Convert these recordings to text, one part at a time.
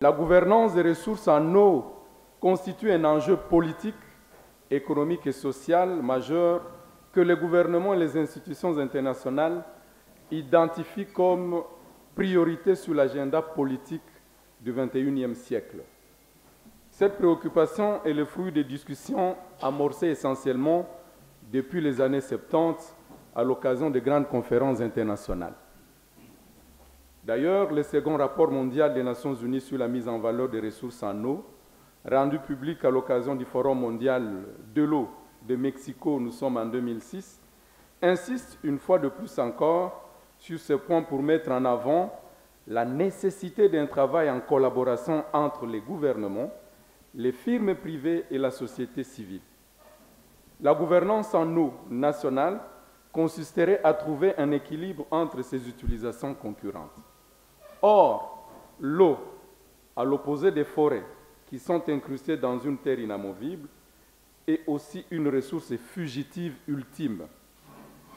La gouvernance des ressources en eau constitue un enjeu politique, économique et social majeur que les gouvernements et les institutions internationales identifient comme priorité sur l'agenda politique du XXIe siècle. Cette préoccupation est le fruit des discussions amorcées essentiellement depuis les années 70 à l'occasion de grandes conférences internationales. D'ailleurs, le second rapport mondial des Nations Unies sur la mise en valeur des ressources en eau, rendu public à l'occasion du Forum mondial de l'eau de Mexico, nous sommes en 2006, insiste une fois de plus encore sur ce point pour mettre en avant la nécessité d'un travail en collaboration entre les gouvernements, les firmes privées et la société civile. La gouvernance en eau nationale consisterait à trouver un équilibre entre ces utilisations concurrentes. Or, l'eau, à l'opposé des forêts qui sont incrustées dans une terre inamovible, est aussi une ressource fugitive ultime.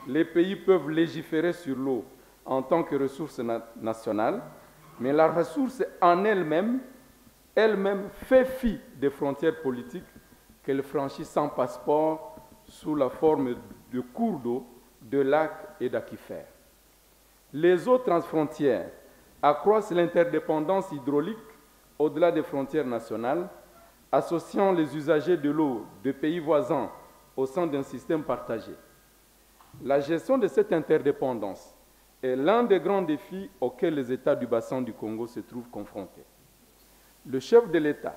Les pays peuvent légiférer sur l'eau en tant que ressource nationale, mais la ressource en elle-même fait fi des frontières politiques qu'elle franchit sans passeport sous la forme de cours d'eau, de lacs et d'aquifères. Les eaux transfrontières accroissent l'interdépendance hydraulique au-delà des frontières nationales, associant les usagers de l'eau de pays voisins au sein d'un système partagé. La gestion de cette interdépendance est l'un des grands défis auxquels les États du bassin du Congo se trouvent confrontés. Le chef de l'État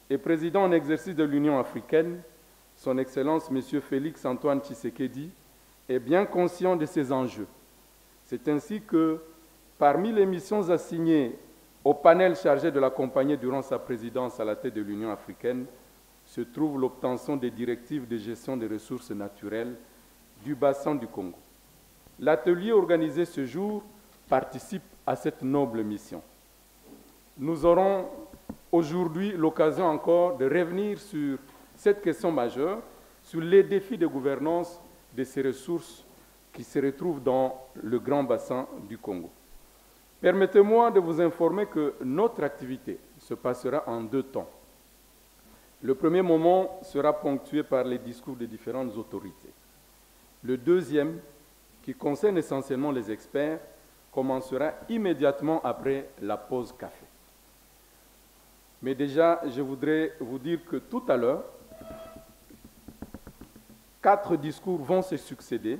et président en exercice de l'Union africaine, son Excellence M. Félix Antoine Tshisekedi, est bien conscient de ces enjeux. C'est ainsi que, parmi les missions assignées au panel chargé de l'accompagner durant sa présidence à la tête de l'Union africaine, se trouve l'obtention des directives de gestion des ressources naturelles du bassin du Congo. L'atelier organisé ce jour participe à cette noble mission. Nous aurons aujourd'hui l'occasion encore de revenir sur cette question majeure, sur les défis de gouvernance de ces ressources qui se retrouvent dans le grand bassin du Congo. Permettez-moi de vous informer que notre activité se passera en 2 temps. Le premier moment sera ponctué par les discours des différentes autorités. Le deuxième, qui concerne essentiellement les experts, commencera immédiatement après la pause café. Mais déjà, je voudrais vous dire que tout à l'heure, 4 discours vont se succéder.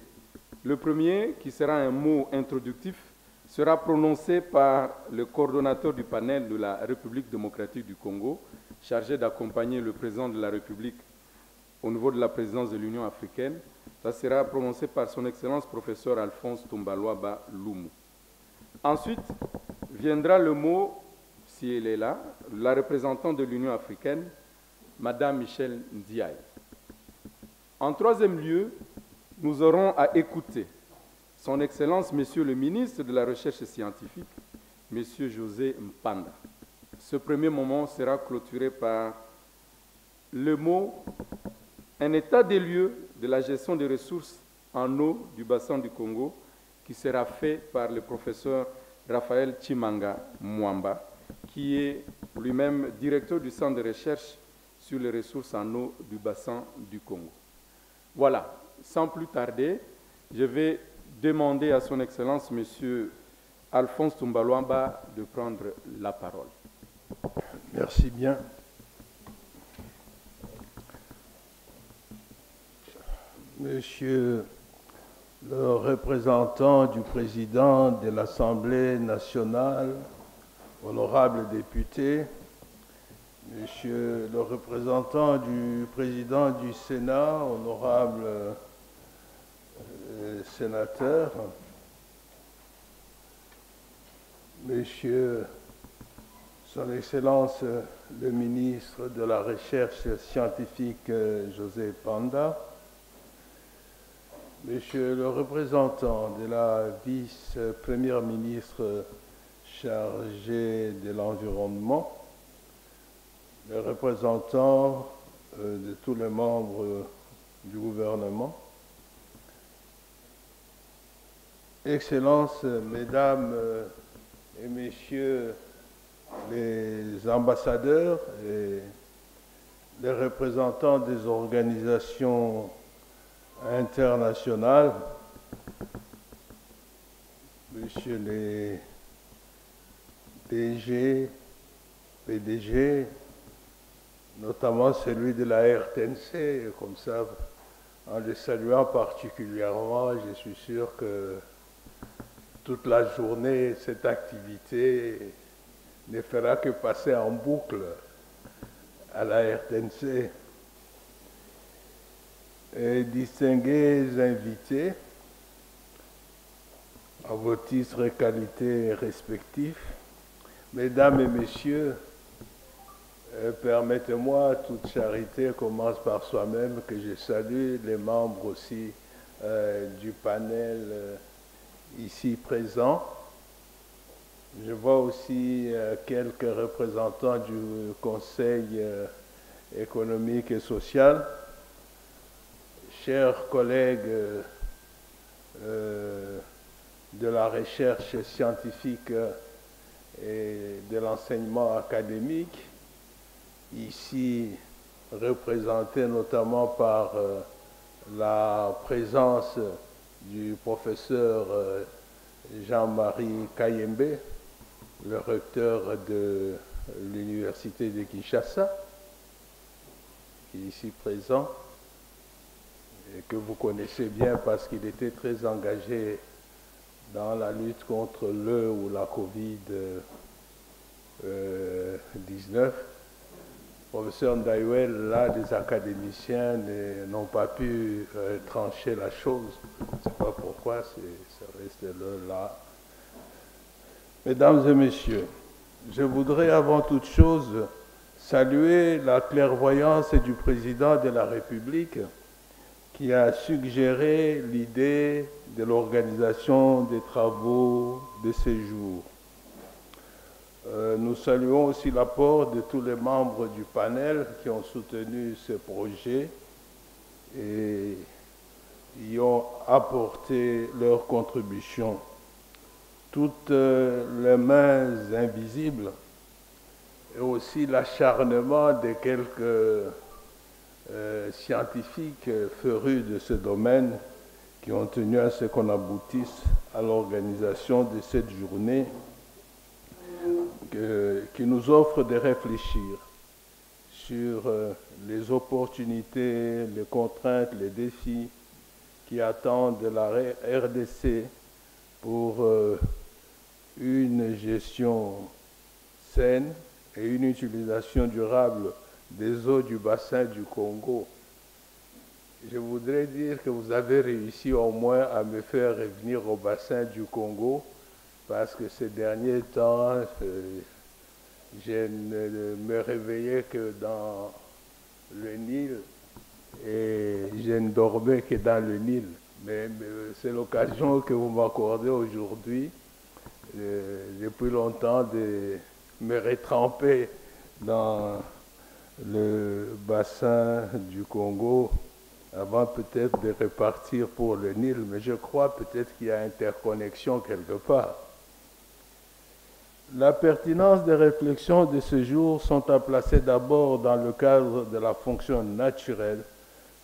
Le premier, qui sera un mot introductif, sera prononcé par le coordonnateur du panel de la République démocratique du Congo, chargé d'accompagner le président de la République au niveau de la présidence de l'Union africaine. Ça sera prononcé par son Excellence professeur Alphonse Tumbaloaba Loumou. Ensuite, viendra le mot, si elle est là, la représentante de l'Union africaine, Madame Michèle Ndiaye. En troisième lieu, nous aurons à écouter son Excellence, Monsieur le ministre de la Recherche scientifique, Monsieur José Mpanda. Ce premier moment sera clôturé par le mot « Un état des lieux de la gestion des ressources en eau du bassin du Congo » qui sera fait par le professeur Raphaël Chimanga Mwamba, qui est lui-même directeur du Centre de recherche sur les ressources en eau du bassin du Congo. Voilà, sans plus tarder, je vais demander à son Excellence, M. Alphonse Tumbaloaba, de prendre la parole. Merci bien. Monsieur le représentant du président de l'Assemblée nationale, honorables députés, monsieur le représentant du président du Sénat, honorables sénateurs, monsieur son Excellence le ministre de la Recherche scientifique José Panda, monsieur le représentant de la vice-première ministre chargée de l'environnement, les représentants de tous les membres du gouvernement, Excellences, Mesdames et Messieurs les ambassadeurs et les représentants des organisations internationales, messieurs les DG, PDG, notamment celui de la RTNC, comme ça, en les saluant particulièrement, je suis sûr que toute la journée, cette activité ne fera que passer en boucle à la RTNC. Et distingués invités, à vos titres et qualités respectifs, mesdames et messieurs, permettez-moi, toute charité commence par soi-même, que je salue les membres aussi du panel ici présents. Je vois aussi quelques représentants du Conseil économique et social. Chers collègues de la recherche scientifique et de l'enseignement académique, ici représentés notamment par la présence du professeur Jean-Marie Kayembe, le recteur de l'Université de Kinshasa, qui est ici présent, et que vous connaissez bien parce qu'il était très engagé dans la lutte contre le ou la Covid-19. Professeur Ndayouel, là, les académiciens n'ont pas pu trancher la chose. Je ne sais pas pourquoi, ça reste là. Mesdames et messieurs, je voudrais avant toute chose saluer la clairvoyance du président de la République qui a suggéré l'idée de l'organisation des travaux de ces jours. Nous saluons aussi l'apport de tous les membres du panel qui ont soutenu ce projet et y ont apporté leur contribution. Toutes les mains invisibles et aussi l'acharnement de quelques scientifiques férus de ce domaine qui ont tenu à ce qu'on aboutisse à l'organisation de cette journée qui nous offre de réfléchir sur les opportunités, les contraintes, les défis qui attendent de la RDC pour une gestion saine et une utilisation durable des eaux du bassin du Congo. Je voudrais dire que vous avez réussi au moins à me faire revenir au bassin du Congo parce que ces derniers temps, je ne me réveillais que dans le Nil et je ne dormais que dans le Nil. Mais c'est l'occasion que vous m'accordez aujourd'hui, depuis longtemps, de me retremper dans le bassin du Congo avant peut-être de repartir pour le Nil. Mais je crois peut-être qu'il y a interconnexion quelque part. La pertinence des réflexions de ce jour sont à placer d'abord dans le cadre de la fonction naturelle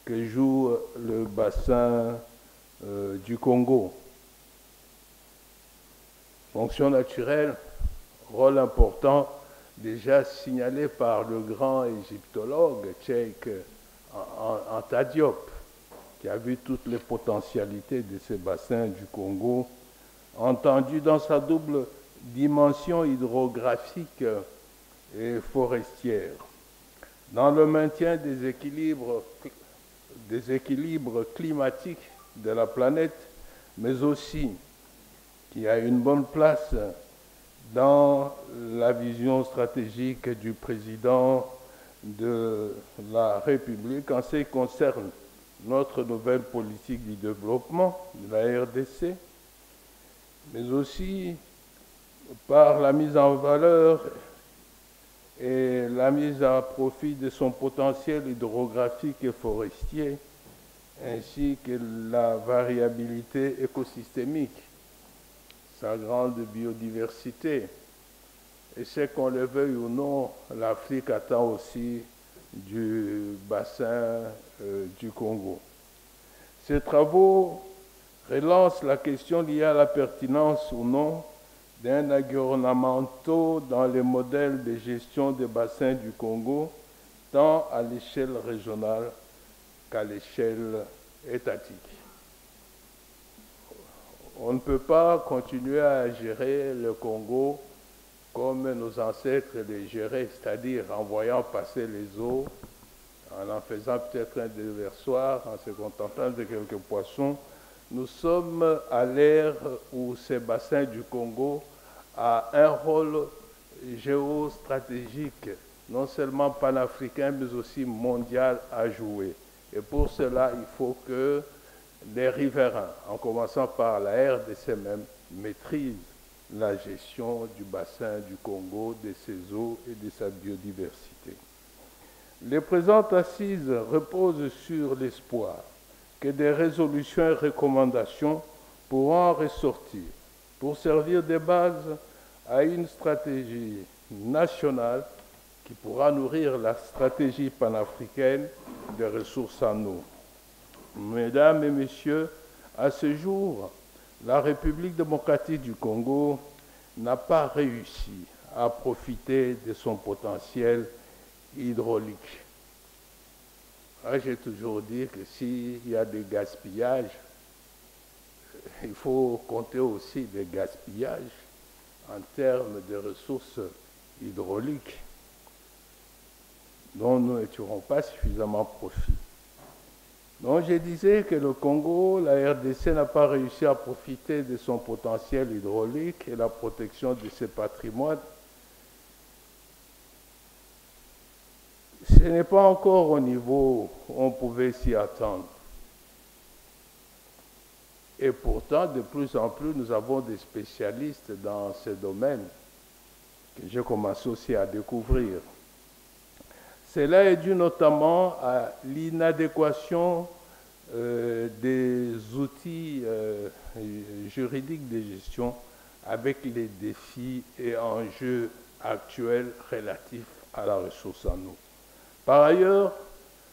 que joue le bassin du Congo. Fonction naturelle, rôle important déjà signalé par le grand égyptologue tchèque Anta Diop, qui a vu toutes les potentialités de ce bassin du Congo, entendu dans sa double dimension hydrographique et forestière. Dans le maintien des équilibres climatiques de la planète, mais aussi qui a une bonne place dans la vision stratégique du président de la République en ce qui concerne notre nouvelle politique du développement de la RDC, mais aussi par la mise en valeur et la mise à profit de son potentiel hydrographique et forestier, ainsi que la variabilité écosystémique, sa grande biodiversité, Et c'est qu'on le veuille ou non, l'Afrique attend aussi du bassin du Congo. Ces travaux relancent la question liée à la pertinence ou non d'un aggiornamento dans les modèles de gestion des bassins du Congo, tant à l'échelle régionale qu'à l'échelle étatique. On ne peut pas continuer à gérer le Congo comme nos ancêtres les géraient, c'est-à-dire en voyant passer les eaux, en faisant peut-être un déversoir, en se contentant de quelques poissons. Nous sommes à l'ère où ces bassins du Congo ont un rôle géostratégique, non seulement panafricain, mais aussi mondial à jouer. Et pour cela, il faut que les riverains, en commençant par la RDC même, maîtrisent la gestion du bassin du Congo, de ses eaux et de sa biodiversité. Les présentes assises reposent sur l'espoir que des résolutions et recommandations pourront en ressortir pour servir de base à une stratégie nationale qui pourra nourrir la stratégie panafricaine des ressources en eau. Mesdames et messieurs, à ce jour, la République démocratique du Congo n'a pas réussi à profiter de son potentiel hydraulique. J'ai toujours dit que s'il y a des gaspillages, il faut compter aussi des gaspillages en termes de ressources hydrauliques dont nous ne tirons pas suffisamment profit. Donc je disais que le Congo, la RDC n'a pas réussi à profiter de son potentiel hydraulique et la protection de ses patrimoines. Ce n'est pas encore au niveau où on pouvait s'y attendre. Et pourtant, de plus en plus, nous avons des spécialistes dans ce domaine que j'ai commencé aussi à découvrir. Cela est dû notamment à l'inadéquation des outils juridiques de gestion avec les défis et enjeux actuels relatifs à la ressource en eau. Par ailleurs,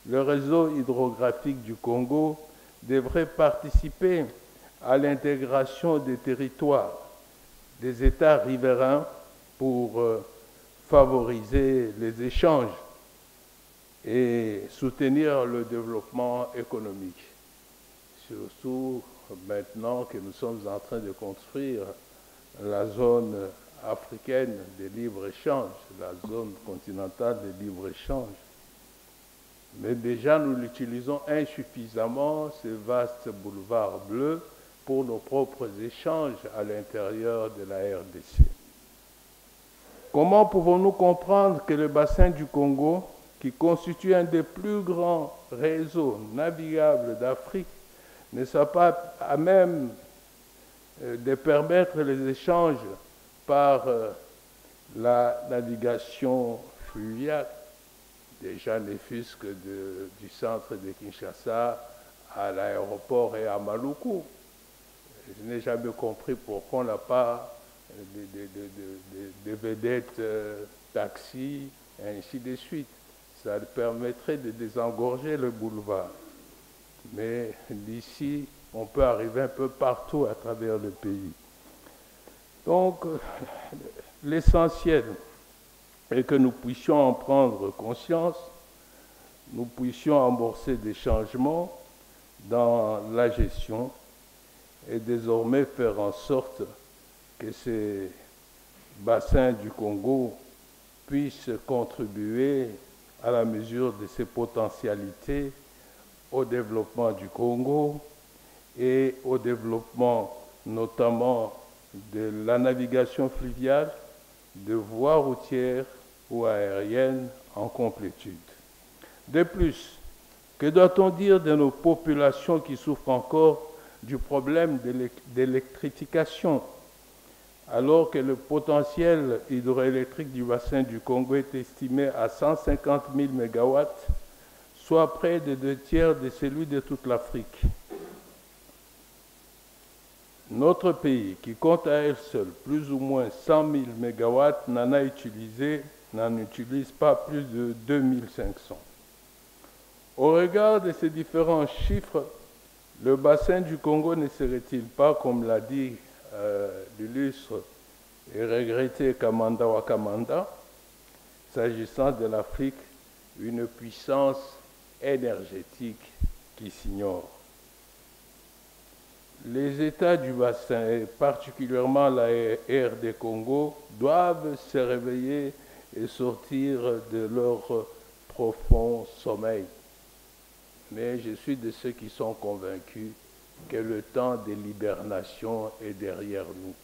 le réseau hydrographique du Congo devrait participer à l'intégration des territoires des États riverains pour favoriser les échanges et soutenir le développement économique. Surtout maintenant que nous sommes en train de construire la zone africaine de libre-échange, la zone continentale de libre-échange. Mais déjà, nous l'utilisons insuffisamment, ce vaste boulevard bleu, pour nos propres échanges à l'intérieur de la RDC. Comment pouvons-nous comprendre que le bassin du Congo, qui constitue un des plus grands réseaux navigables d'Afrique, ne soit pas à même de permettre les échanges par la navigation fluviale, déjà ne fût-ce que du centre de Kinshasa à l'aéroport et à Maluku. Je n'ai jamais compris pourquoi on n'a pas de vedettes taxis, et ainsi de suite. Ça permettrait de désengorger le boulevard. Mais d'ici, on peut arriver un peu partout à travers le pays. Donc, l'essentiel est que nous puissions en prendre conscience, nous puissions amorcer des changements dans la gestion et désormais faire en sorte que ces bassins du Congo puissent contribuer à la mesure de ses potentialités au développement du Congo et au développement notamment de la navigation fluviale, de voies routières ou aériennes en complétude. De plus, que doit-on dire de nos populations qui souffrent encore du problème d'électrification, alors que le potentiel hydroélectrique du bassin du Congo est estimé à 150 000 MW, soit près de 2 tiers de celui de toute l'Afrique. Notre pays, qui compte à elle seule plus ou moins 100 000 MW, n'en utilise pas plus de 2500. Au regard de ces différents chiffres, le bassin du Congo ne serait-il pas, comme l'a dit l'illustre et regretté Kamanda Wakamanda, s'agissant de l'Afrique, une puissance énergétique qui s'ignore? Les États du bassin, et particulièrement la RD Congo, doivent se réveiller et sortir de leur profond sommeil. Mais je suis de ceux qui sont convaincus que le temps de l'hibernation est derrière nous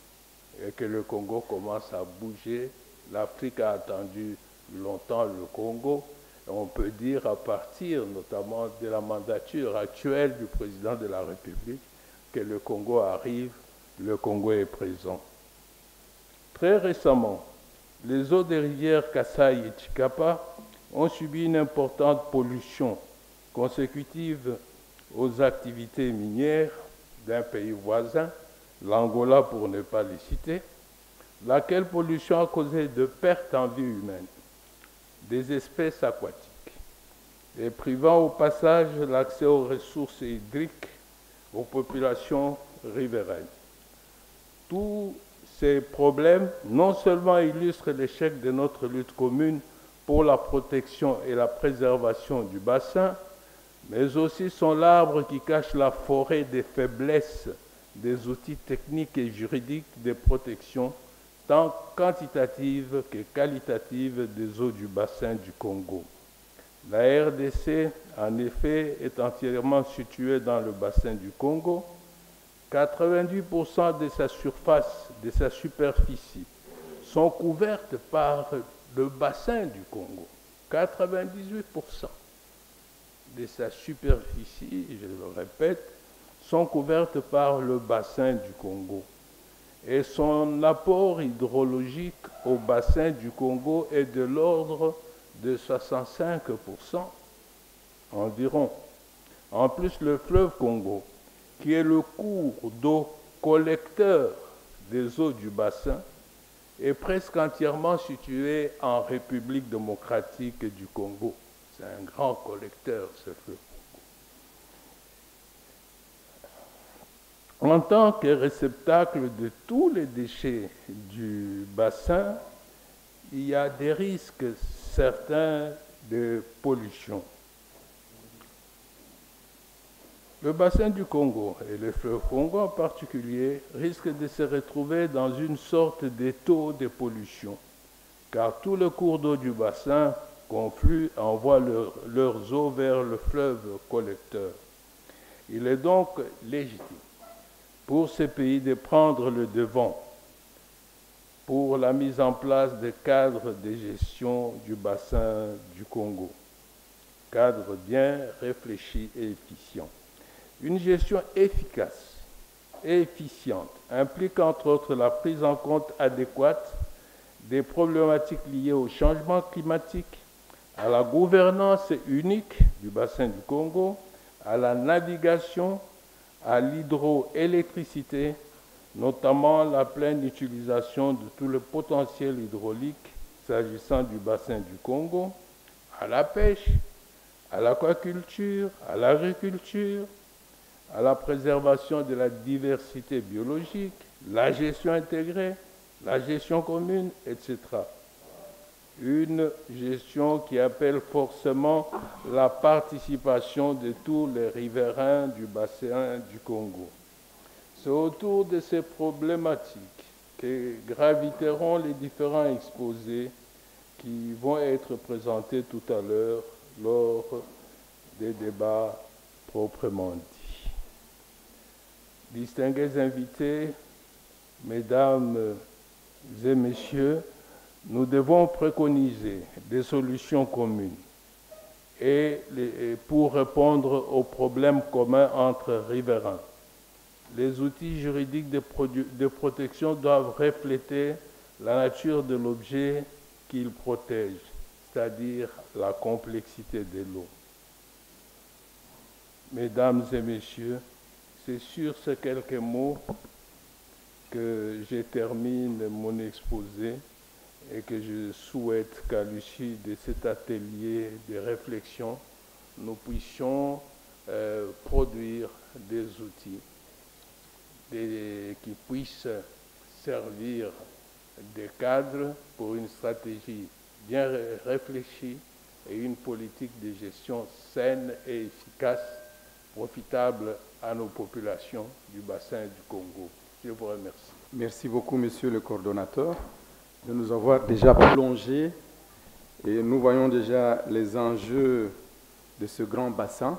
et que le Congo commence à bouger. L'Afrique a attendu longtemps le Congo. Et on peut dire, à partir notamment de la mandature actuelle du président de la République, que le Congo arrive, le Congo est présent. Très récemment, les eaux des rivières Kasaï et Chikapa ont subi une importante pollution consécutive aux activités minières d'un pays voisin, l'Angola pour ne pas les citer, laquelle pollution a causé de pertes en vie humaine des espèces aquatiques et privant au passage l'accès aux ressources hydriques aux populations riveraines. Tous ces problèmes non seulement illustrent l'échec de notre lutte commune pour la protection et la préservation du bassin, mais aussi sont l'arbre qui cache la forêt des faiblesses des outils techniques et juridiques de protection, tant quantitative que qualitative, des eaux du bassin du Congo. La RDC, en effet, est entièrement située dans le bassin du Congo. 90% de sa surface, de sa superficie, sont couvertes par le bassin du Congo. 98% de sa superficie, je le répète, sont couvertes par le bassin du Congo. Et son apport hydrologique au bassin du Congo est de l'ordre de 65% environ. En plus, le fleuve Congo, qui est le cours d'eau collecteur des eaux du bassin, est presque entièrement situé en République démocratique du Congo. C'est un grand collecteur, ce fleuve Congo. En tant que réceptacle de tous les déchets du bassin, il y a des risques certains de pollution. Le bassin du Congo, et le fleuve Congo en particulier, risquent de se retrouver dans une sorte d'étau de pollution, car tous les cours d'eau du bassin confluent, envoient leurs eaux vers le fleuve collecteur. Il est donc légitime pour ces pays de prendre le devant pour la mise en place de cadres de gestion du bassin du Congo, cadres bien réfléchis et efficients. Une gestion efficace et efficiente implique entre autres la prise en compte adéquate des problématiques liées au changement climatique, à la gouvernance unique du bassin du Congo, à la navigation, à l'hydroélectricité, notamment la pleine utilisation de tout le potentiel hydraulique s'agissant du bassin du Congo, à la pêche, à l'aquaculture, à l'agriculture, à la préservation de la diversité biologique, la gestion intégrée, la gestion commune, etc. Une gestion qui appelle forcément la participation de tous les riverains du bassin du Congo. C'est autour de ces problématiques que graviteront les différents exposés qui vont être présentés tout à l'heure lors des débats proprement dits. Distingués invités, mesdames et messieurs, nous devons préconiser des solutions communes et pour répondre aux problèmes communs entre riverains. Les outils juridiques de protection doivent refléter la nature de l'objet qu'ils protègent, c'est-à-dire la complexité de l'eau. Mesdames et messieurs, c'est sur ces quelques mots que je termine mon exposé et que je souhaite qu'à l'issue de cet atelier de réflexion, nous puissions produire des outils qui puissent servir de cadre pour une stratégie bien réfléchie et une politique de gestion saine et efficace, profitable à nos populations du bassin du Congo. Je vous remercie. Merci beaucoup, monsieur le coordonnateur, de nous avoir déjà plongé et nous voyons déjà les enjeux de ce grand bassin.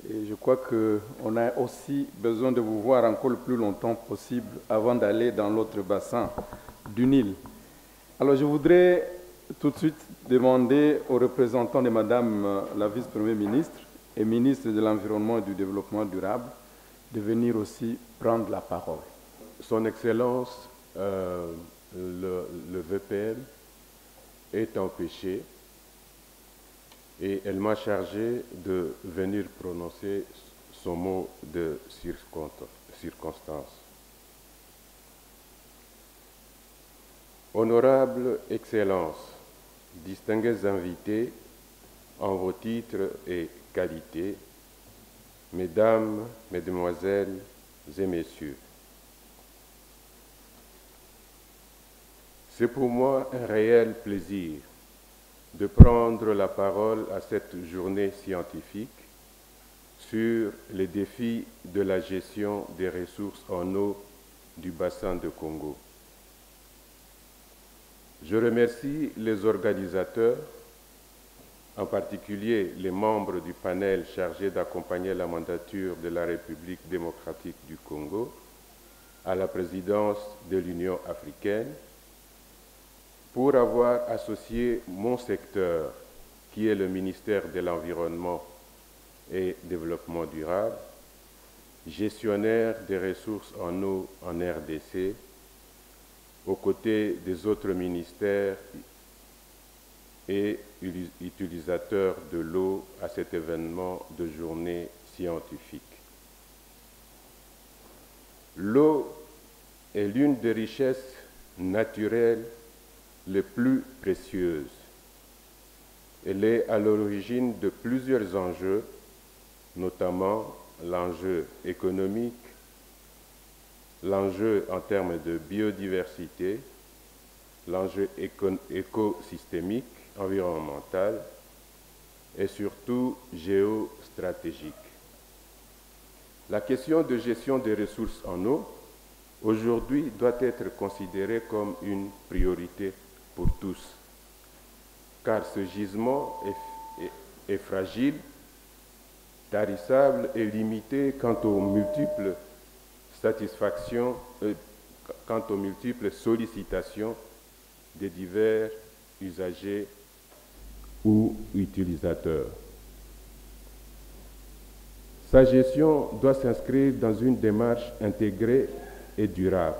Et je crois qu'on a aussi besoin de vous voir encore le plus longtemps possible avant d'aller dans l'autre bassin du Nil. Alors je voudrais tout de suite demander aux représentants de Madame la vice-première ministre et ministre de l'Environnement et du Développement durable de venir aussi prendre la parole. Son Excellence, le VPM est empêché et elle m'a chargé de venir prononcer son mot de circonstance. Honorable Excellence, distingués invités en vos titres et qualités, Mesdames, Mesdemoiselles et Messieurs, c'est pour moi un réel plaisir de prendre la parole à cette journée scientifique sur les défis de la gestion des ressources en eau du bassin de Congo. Je remercie les organisateurs, en particulier les membres du panel chargé d'accompagner la mandature de la République démocratique du Congo à la présidence de l'Union africaine, pour avoir associé mon secteur, qui est le ministère de l'Environnement et Développement durable, gestionnaire des ressources en eau en RDC, aux côtés des autres ministères et utilisateurs de l'eau à cet événement de journée scientifique. L'eau est l'une des richesses naturelles les plus précieuses. Elle est à l'origine de plusieurs enjeux, notamment l'enjeu économique, l'enjeu en termes de biodiversité, l'enjeu écosystémique, environnemental et surtout géostratégique. La question de gestion des ressources en eau aujourd'hui doit être considérée comme une priorité pour tous, car ce gisement est fragile, tarissable et limité quant aux multiples sollicitations des divers usagers ou utilisateurs. Sa gestion doit s'inscrire dans une démarche intégrée et durable,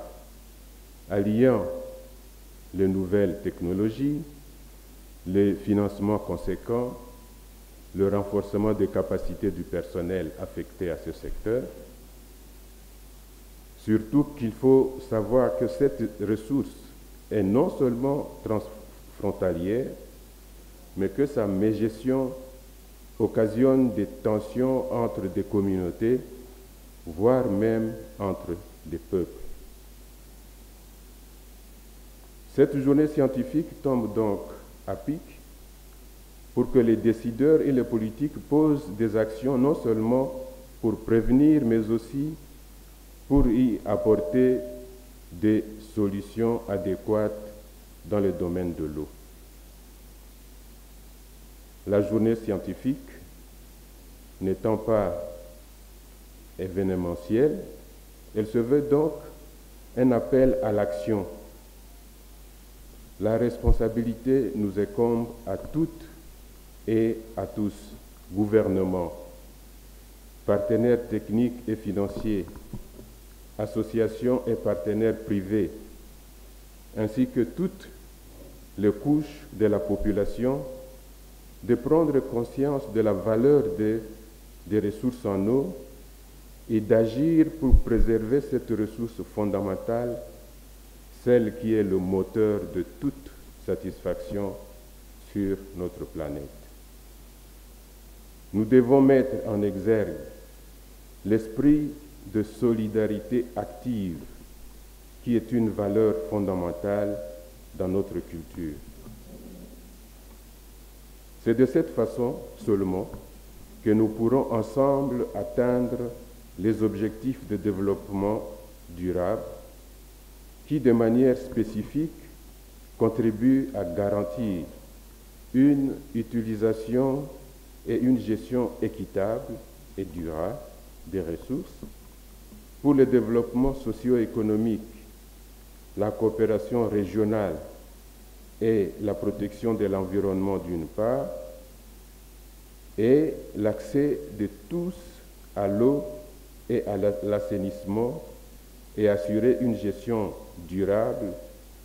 alliant les nouvelles technologies, les financements conséquents, le renforcement des capacités du personnel affecté à ce secteur. Surtout qu'il faut savoir que cette ressource est non seulement transfrontalière, mais que sa mégestion occasionne des tensions entre des communautés, voire même entre des peuples. Cette journée scientifique tombe donc à pic pour que les décideurs et les politiques posent des actions non seulement pour prévenir, mais aussi pour y apporter des solutions adéquates dans le domaine de l'eau. La journée scientifique n'étant pas événementielle, elle se veut donc un appel à l'action. La responsabilité nous incombe à toutes et à tous, gouvernements, partenaires techniques et financiers, associations et partenaires privés, ainsi que toutes les couches de la population, de prendre conscience de la valeur des ressources en eau et d'agir pour préserver cette ressource fondamentale, celle qui est le moteur de toute satisfaction sur notre planète. Nous devons mettre en exergue l'esprit de solidarité active qui est une valeur fondamentale dans notre culture. C'est de cette façon seulement que nous pourrons ensemble atteindre les objectifs de développement durable qui, de manière spécifique, contribuent à garantir une utilisation et une gestion équitable et durable des ressources pour le développement socio-économique, la coopération régionale et la protection de l'environnement d'une part, et l'accès de tous à l'eau et à l'assainissement et assurer une gestion durable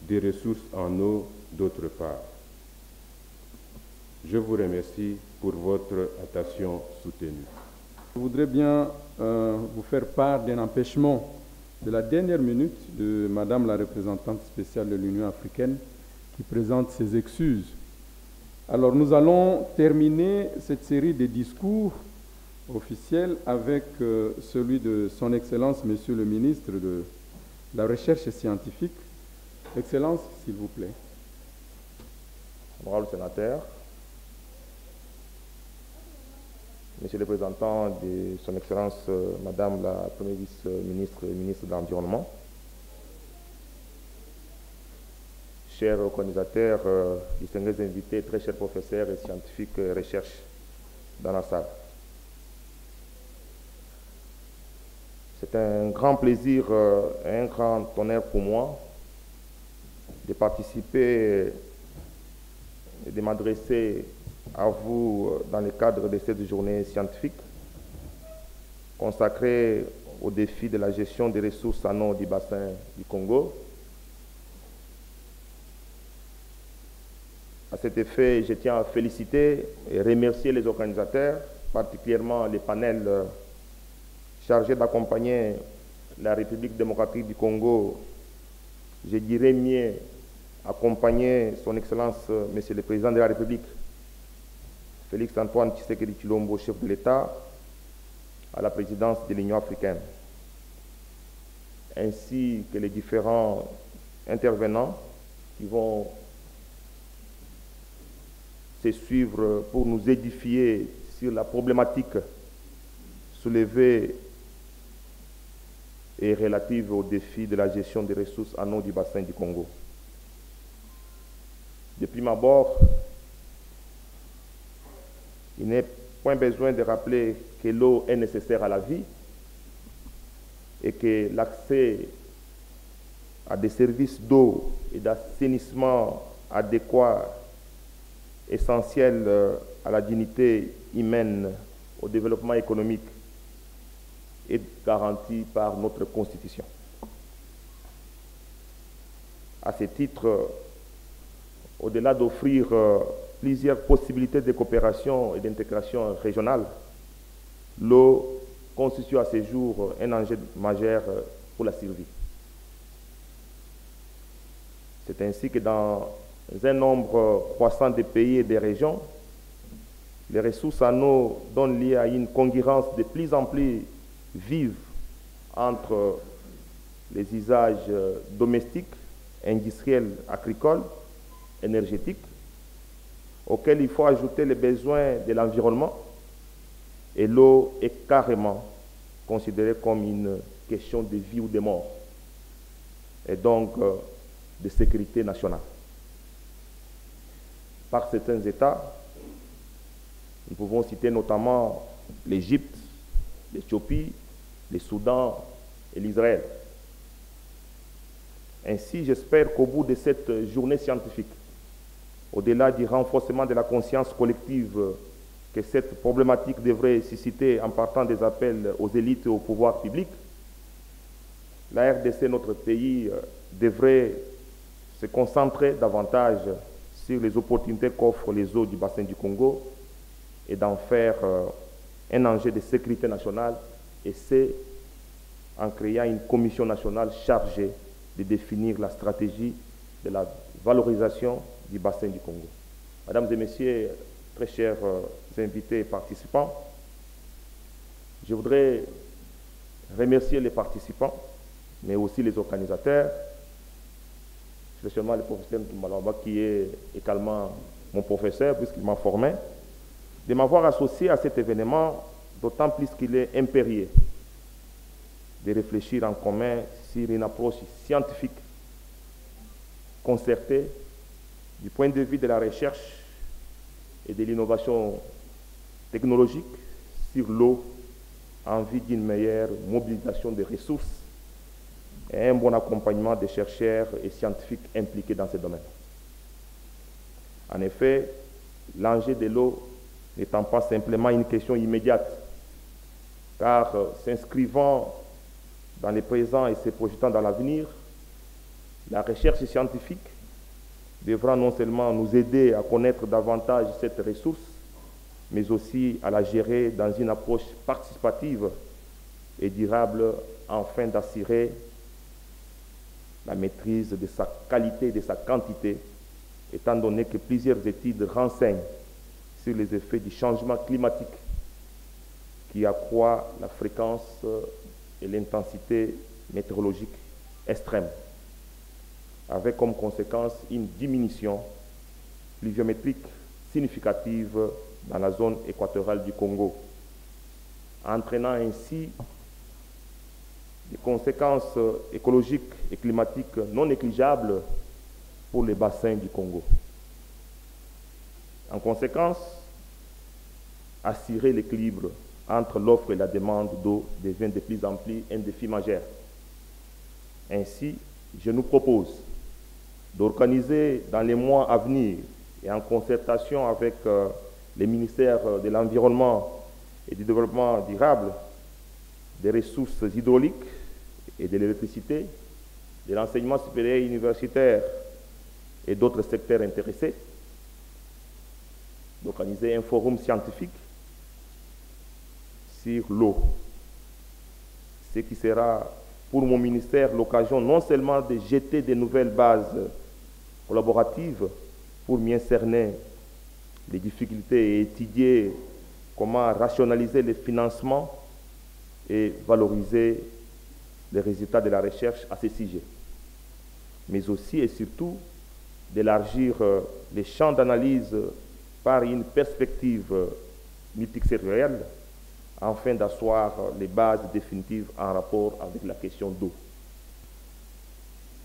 des ressources en eau d'autre part. Je vous remercie pour votre attention soutenue. Je voudrais bien vous faire part d'un empêchement de la dernière minute de Madame la représentante spéciale de l'Union africaine qui présente ses excuses. Alors nous allons terminer cette série de discours officiels avec celui de Son Excellence, Monsieur le ministre de la Recherche scientifique. Excellence, s'il vous plaît. Honorable sénateur, Monsieur le représentant de Son Excellence, Madame la Première vice-ministre et ministre de l'Environnement, chers organisateurs, distingués invités, très chers professeurs et scientifiques recherche dans la salle. C'est un grand plaisir et un grand honneur pour moi de participer et de m'adresser à vous dans le cadre de cette journée scientifique consacrée au défi de la gestion des ressources en eau du bassin du Congo. À cet effet, je tiens à féliciter et remercier les organisateurs, particulièrement les panels chargés d'accompagner la République démocratique du Congo, je dirais mieux, accompagner Son Excellence, Monsieur le Président de la République, Félix Antoine Tshisekedi Tshilombo, chef de l'État, à la présidence de l'Union africaine, ainsi que les différents intervenants qui vont se suivre pour nous édifier sur la problématique soulevée et relative au défi de la gestion des ressources en eau du bassin du Congo. De prime abord, il n'est point besoin de rappeler que l'eau est nécessaire à la vie et que l'accès à des services d'eau et d'assainissement adéquats, essentiels à la dignité humaine, au développement économique, est garanti par notre Constitution. À ce titre, au-delà d'offrir plusieurs possibilités de coopération et d'intégration régionale, l'eau constitue à ce jour un enjeu majeur pour la survie. C'est ainsi que dans un nombre croissant de pays et de régions, les ressources en eau donnent lieu à une concurrence de plus en plus vive entre les usages domestiques, industriels, agricoles, énergétiques, auxquels il faut ajouter les besoins de l'environnement, et l'eau est carrément considérée comme une question de vie ou de mort, et donc de sécurité nationale. Par certains États, nous pouvons citer notamment l'Égypte, l'Éthiopie, le Soudan et l'Israël. Ainsi, j'espère qu'au bout de cette journée scientifique, au-delà du renforcement de la conscience collective que cette problématique devrait susciter en partant des appels aux élites et au pouvoir public, la RDC, notre pays, devrait se concentrer davantage sur les opportunités qu'offrent les eaux du bassin du Congo et d'en faire un enjeu de sécurité nationale, et c'est en créant une commission nationale chargée de définir la stratégie de la valorisation du bassin du Congo. Mesdames et messieurs, très chers invités et participants, je voudrais remercier les participants, mais aussi les organisateurs, spécialement le professeur Ntumbalamba, qui est également mon professeur, puisqu'il m'a formé, de m'avoir associé à cet événement, d'autant plus qu'il est impérieux de réfléchir en commun sur une approche scientifique, concertée, du point de vue de la recherche et de l'innovation technologique sur l'eau, en vue d'une meilleure mobilisation des ressources et un bon accompagnement des chercheurs et scientifiques impliqués dans ce domaine. En effet, l'enjeu de l'eau n'étant pas simplement une question immédiate, car s'inscrivant dans le présent et se projetant dans l'avenir, la recherche scientifique devra non seulement nous aider à connaître davantage cette ressource, mais aussi à la gérer dans une approche participative et durable afin d'assurer la maîtrise de sa qualité et de sa quantité, étant donné que plusieurs études renseignent sur les effets du changement climatique qui accroît la fréquence et l'intensité météorologique extrême, avec comme conséquence une diminution pluviométrique significative dans la zone équatoriale du Congo, entraînant ainsi des conséquences écologiques et climatiques non négligeables pour les bassins du Congo. En conséquence, assurer l'équilibre entre l'offre et la demande d'eau devient de plus en plus un défi majeur. Ainsi, je nous propose d'organiser dans les mois à venir et en concertation avec les ministères de l'Environnement et du Développement durable, des ressources hydrauliques et de l'électricité, de l'enseignement supérieur et universitaire et d'autres secteurs intéressés, d'organiser un forum scientifique sur l'eau, ce qui sera pour mon ministère l'occasion non seulement de jeter de nouvelles bases collaboratives pour mieux cerner les difficultés et étudier comment rationaliser les financements et valoriser les résultats de la recherche à ces sujets, mais aussi et surtout d'élargir les champs d'analyse par une perspective multisectorielle afin d'asseoir les bases définitives en rapport avec la question d'eau.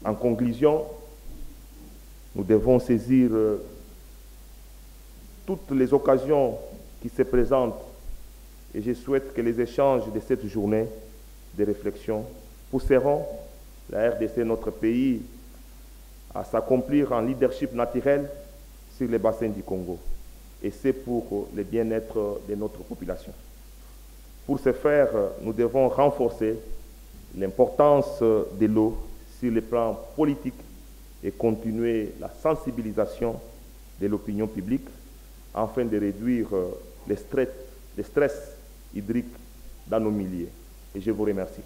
En conclusion, nous devons saisir toutes les occasions qui se présentent et je souhaite que les échanges de cette journée de réflexion pousseront la RDC, notre pays, à s'accomplir en leadership naturel sur les bassins du Congo. Et c'est pour le bien-être de notre population. Pour ce faire, nous devons renforcer l'importance de l'eau sur le plan politique et continuer la sensibilisation de l'opinion publique afin de réduire les stress hydriques dans nos milieux. Et je vous remercie.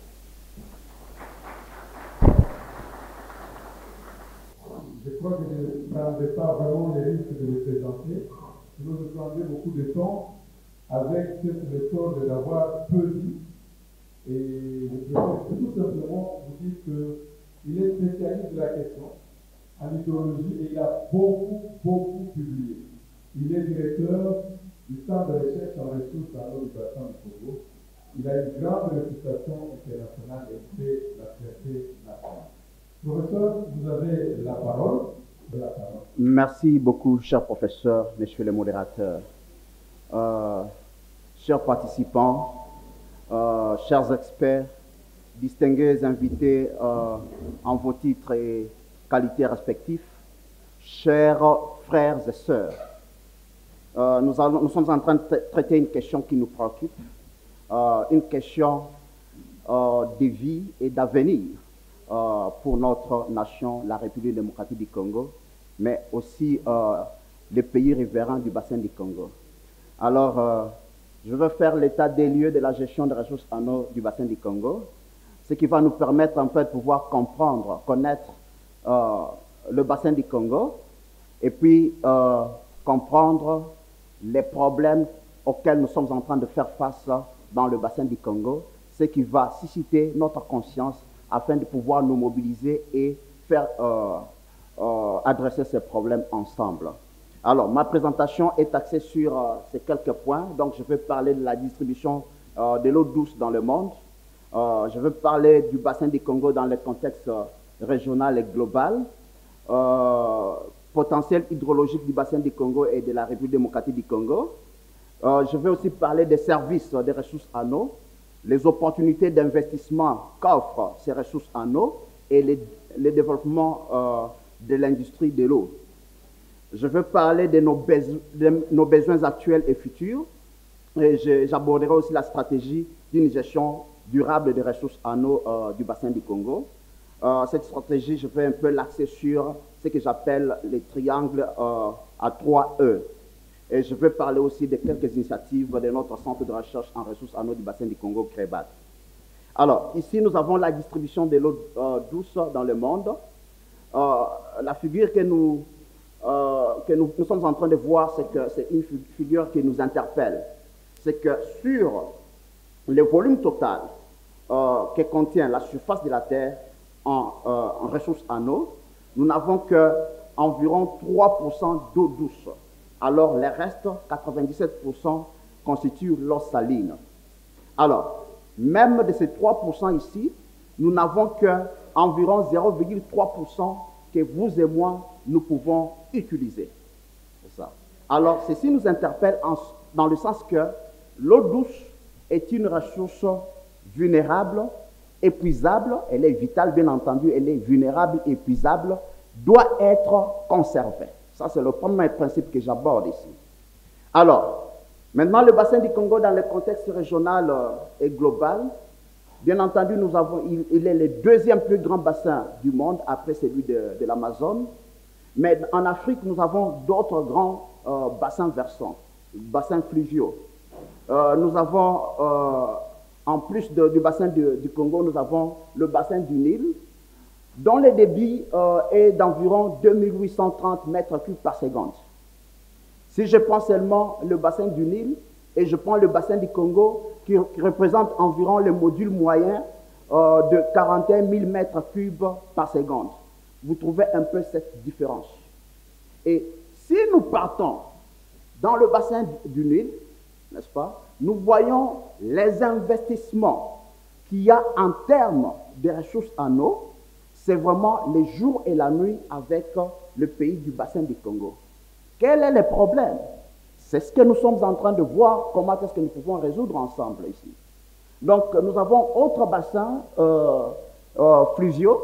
Je crois que je ne prendrai pas vraiment le risque de me présenter, sinon je prendrai beaucoup de temps avec cette méthode d'avoir peu dit. Et je préfère tout simplement vous dire qu'il est spécialiste de la question en hydrologie et il a beaucoup publié. Il est directeur du Centre de recherche en ressources en eau du bassin du Congo. Il a une grande réputation internationale et fait la fierté nationale. Professeur, vous avez la parole. Merci beaucoup, cher professeur, monsieur le modérateur. Chers participants, chers experts, distingués invités en vos titres et qualités respectifs, chers frères et sœurs, nous sommes en train de traiter une question qui nous préoccupe, une question de vie et d'avenir pour notre nation, la République démocratique du Congo, mais aussi les pays riverains du bassin du Congo. Alors, je veux faire l'état des lieux de la gestion des ressources en eau du bassin du Congo. ce qui va nous permettre en fait de pouvoir comprendre, connaître le bassin du Congo et puis comprendre les problèmes auxquels nous sommes en train de faire face dans le bassin du Congo, ce qui va susciter notre conscience afin de pouvoir nous mobiliser et faire adresser ces problèmes ensemble. Alors, ma présentation est axée sur ces quelques points. Donc, je vais parler de la distribution de l'eau douce dans le monde. Je vais parler du bassin du Congo dans le contexte régional et global. Potentiel hydrologique du bassin du Congo et de la République démocratique du Congo. Je vais aussi parler des services des ressources en eau, les opportunités d'investissement qu'offrent ces ressources en eau et le développement de l'industrie de l'eau. Je vais parler de nos besoins actuels et futurs. Et j'aborderai aussi la stratégie d'une gestion durable des ressources en eau du bassin du Congo. Cette stratégie, je vais un peu l'axer sur ce que j'appelle les triangles à 3 E. Et je vais parler aussi de quelques initiatives de notre centre de recherche en ressources en eau du bassin du Congo, CREBAT. Alors, ici, nous avons la distribution de l'eau douce dans le monde. La figure que nous sommes en train de voir, c'est une figure qui nous interpelle. C'est que sur le volume total que contient la surface de la Terre en ressources en eau, nous n'avons qu'environ 3% d'eau douce. Alors, les restes, 97%, constituent l'eau saline. Alors, même de ces 3% ici, nous n'avons qu'environ 0,3% que vous et moi, nous pouvons utiliser. C'est ça. Alors, ceci nous interpelle dans le sens que l'eau douce est une ressource vulnérable, épuisable, elle est vitale, bien entendu, elle est vulnérable, épuisable, doit être conservée. Ça, c'est le premier principe que j'aborde ici. Alors, maintenant, le bassin du Congo dans le contexte régional et global, bien entendu, il est le deuxième plus grand bassin du monde après celui de l'Amazone. Mais en Afrique, nous avons d'autres grands bassins versants, bassins fluviaux. Nous avons, en plus du bassin du Congo, nous avons le bassin du Nil, dont le débit est d'environ 2830 mètres cubes par seconde. Si je prends seulement le bassin du Nil et je prends le bassin du Congo, qui représente environ le module moyen de 41 000 mètres cubes par seconde, vous trouvez un peu cette différence. Et si nous partons dans le bassin du Nil, n'est-ce pas, nous voyons les investissements qu'il y a en termes de ressources en eau, c'est vraiment les jours et la nuit avec le pays du bassin du Congo. Quel est le problème? C'est ce que nous sommes en train de voir, comment est-ce que nous pouvons résoudre ensemble ici. Donc, nous avons autres bassins fluviaux,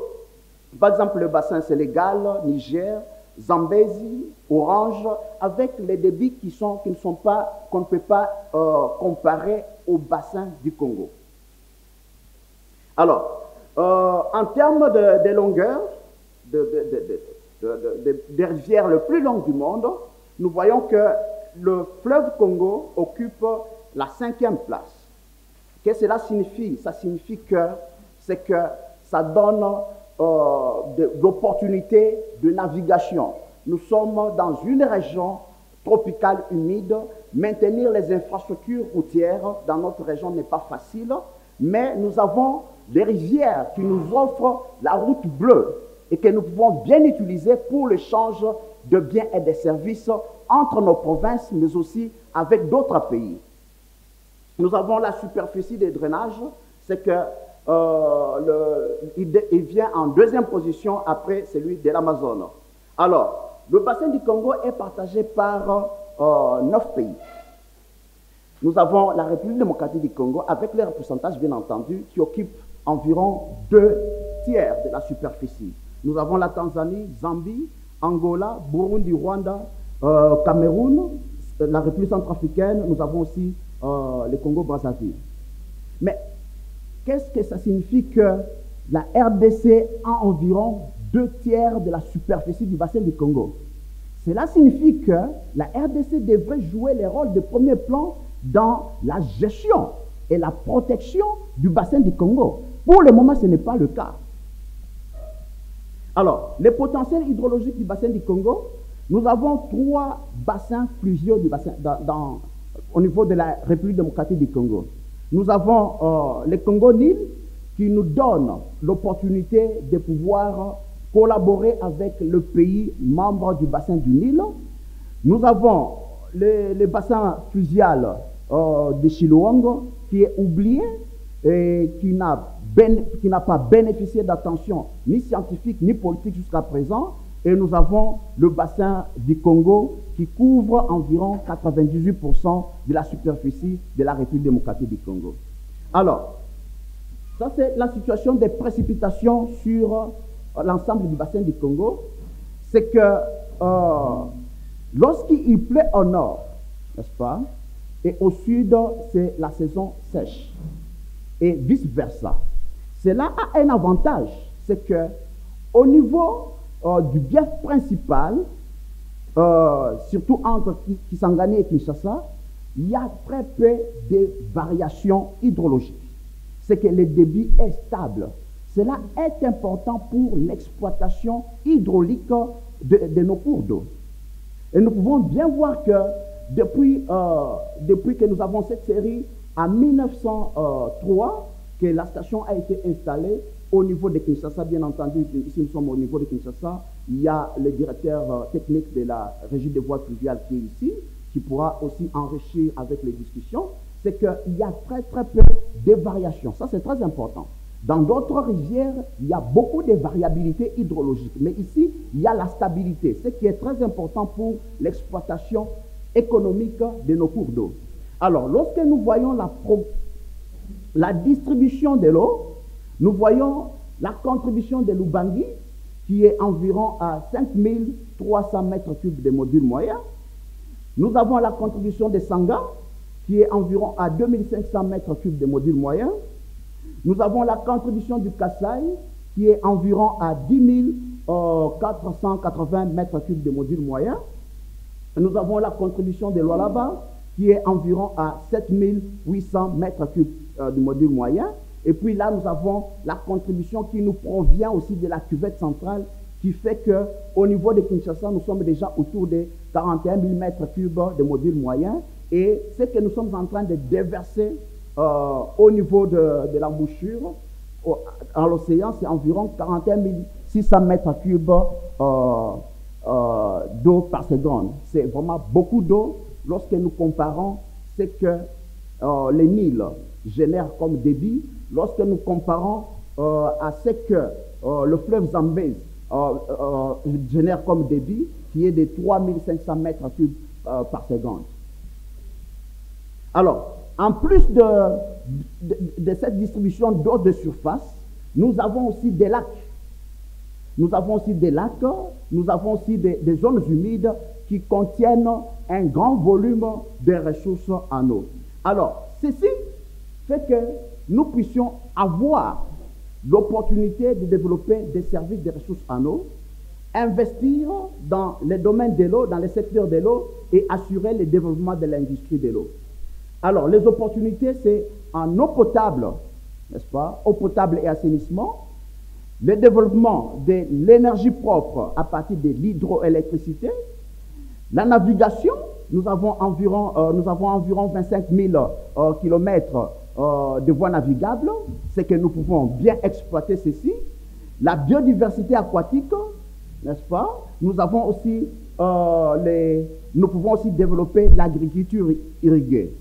par exemple le bassin Sénégal, Niger, Zambézie, Orange, avec les débits qu'on ne peut pas comparer au bassin du Congo. Alors, en termes de longueur, des rivières les plus longues du monde, nous voyons que le fleuve Congo occupe la 5e place. Qu'est-ce que cela signifie? Ça signifie que ça donne l'opportunité de navigation. Nous sommes dans une région tropicale humide. Maintenir les infrastructures routières dans notre région n'est pas facile, mais nous avons des rivières qui nous offrent la route bleue et que nous pouvons bien utiliser pour l'échange de biens et de services entre nos provinces, mais aussi avec d'autres pays. Nous avons la superficie des drainages, c'est que il vient en 2e position après celui de l'Amazone. Alors, le bassin du Congo est partagé par 9 pays. Nous avons la République démocratique du Congo, avec les pourcentages bien entendu, qui occupe environ 2 tiers de la superficie. Nous avons la Tanzanie, Zambie, Angola, Burundi, Rwanda, Cameroun, la République centrafricaine, nous avons aussi le Congo-Brazzaville. Mais qu'est-ce que ça signifie que la RDC a environ 2 tiers de la superficie du bassin du Congo? Cela signifie que la RDC devrait jouer les rôles de premier plan dans la gestion et la protection du bassin du Congo. Pour le moment, ce n'est pas le cas. Alors, les potentiels hydrologiques du bassin du Congo, nous avons 3 bassins fluviaux du bassin, au niveau de la République démocratique du Congo. Nous avons le Congo-Nil qui nous donne l'opportunité de pouvoir collaborer avec le pays membre du bassin du Nil. Nous avons le bassin fluvial de Chilouang qui est oublié et qui n'a pas bénéficié d'attention ni scientifique ni politique jusqu'à présent. Et nous avons le bassin du Congo qui couvre environ 98% de la superficie de la République démocratique du Congo. Alors, ça c'est la situation des précipitations sur l'ensemble du bassin du Congo. C'est que lorsqu'il pleut au nord, n'est-ce pas, et au sud, c'est la saison sèche, et vice-versa. Cela a un avantage, c'est que au niveau du bief principal, surtout entre Kisangani et Kinshasa, il y a très peu de variations hydrologiques. C'est que le débit est stable. Cela est important pour l'exploitation hydraulique de nos cours d'eau. Et nous pouvons bien voir que depuis que nous avons cette série, en 1903, que la station a été installée au niveau de Kinshasa, bien entendu, ici nous sommes au niveau de Kinshasa, il y a le directeur technique de la Régie des voies fluviales qui est ici, qui pourra aussi enrichir avec les discussions, c'est qu'il y a très peu de variations. Ça, c'est très important. Dans d'autres rivières, il y a beaucoup de variabilités hydrologiques, mais ici, il y a la stabilité, ce qui est très important pour l'exploitation économique de nos cours d'eau. Alors, lorsque nous voyons la distribution de l'eau, nous voyons la contribution de l'Ubangi, qui est environ à 5300 mètres cubes de module moyen. Nous avons la contribution de Sanga, qui est environ à 2500 mètres cubes de module moyen. Nous avons la contribution du Kassai, qui est environ à 10 480 mètres cubes de module moyen. Nous avons la contribution de l'Olaba, qui est environ à 7800 mètres cubes de module moyen. Et puis là, nous avons la contribution qui nous provient aussi de la cuvette centrale, qui fait qu'au niveau de Kinshasa, nous sommes déjà autour de 41 000 mètres cubes de module moyen. Et ce que nous sommes en train de déverser au niveau de l'embouchure, en l'océan, c'est environ 41 600 mètres cubes d'eau par seconde. C'est vraiment beaucoup d'eau lorsque nous comparons ce que les Nil génèrent comme débit, lorsque nous comparons à ce que le fleuve Zambèze génère comme débit, qui est de 3500 mètres cubes par seconde. Alors, en plus de cette distribution d'eau de surface, nous avons aussi des lacs. Nous avons aussi des lacs, nous avons aussi des zones humides qui contiennent un grand volume de ressources en eau. Alors, ceci fait que nous puissions avoir l'opportunité de développer des services de ressources en eau, investir dans les domaines de l'eau, dans les secteurs de l'eau et assurer le développement de l'industrie de l'eau. Alors, les opportunités, c'est en eau potable, n'est-ce pas, eau potable et assainissement, le développement de l'énergie propre à partir de l'hydroélectricité, la navigation, nous avons environ 25 000 kilomètres de voies navigables, c'est que nous pouvons bien exploiter ceci, la biodiversité aquatique, n'est-ce pas, nous avons aussi, nous pouvons aussi développer l'agriculture irriguée.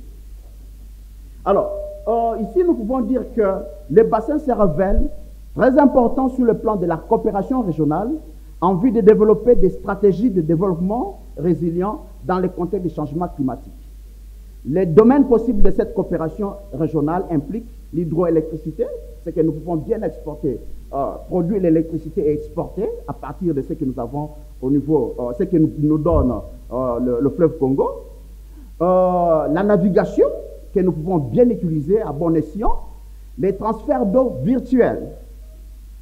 Alors, ici, nous pouvons dire que le bassin se révèle très important sur le plan de la coopération régionale en vue de développer des stratégies de développement résilient dans le contexte des changements climatiques. Les domaines possibles de cette coopération régionale impliquent l'hydroélectricité, c'est que nous pouvons bien exporter, produire l'électricité et exporter à partir de ce que nous avons au niveau, ce que nous donne le fleuve Congo. La navigation, que nous pouvons bien utiliser à bon escient, les transferts d'eau virtuels.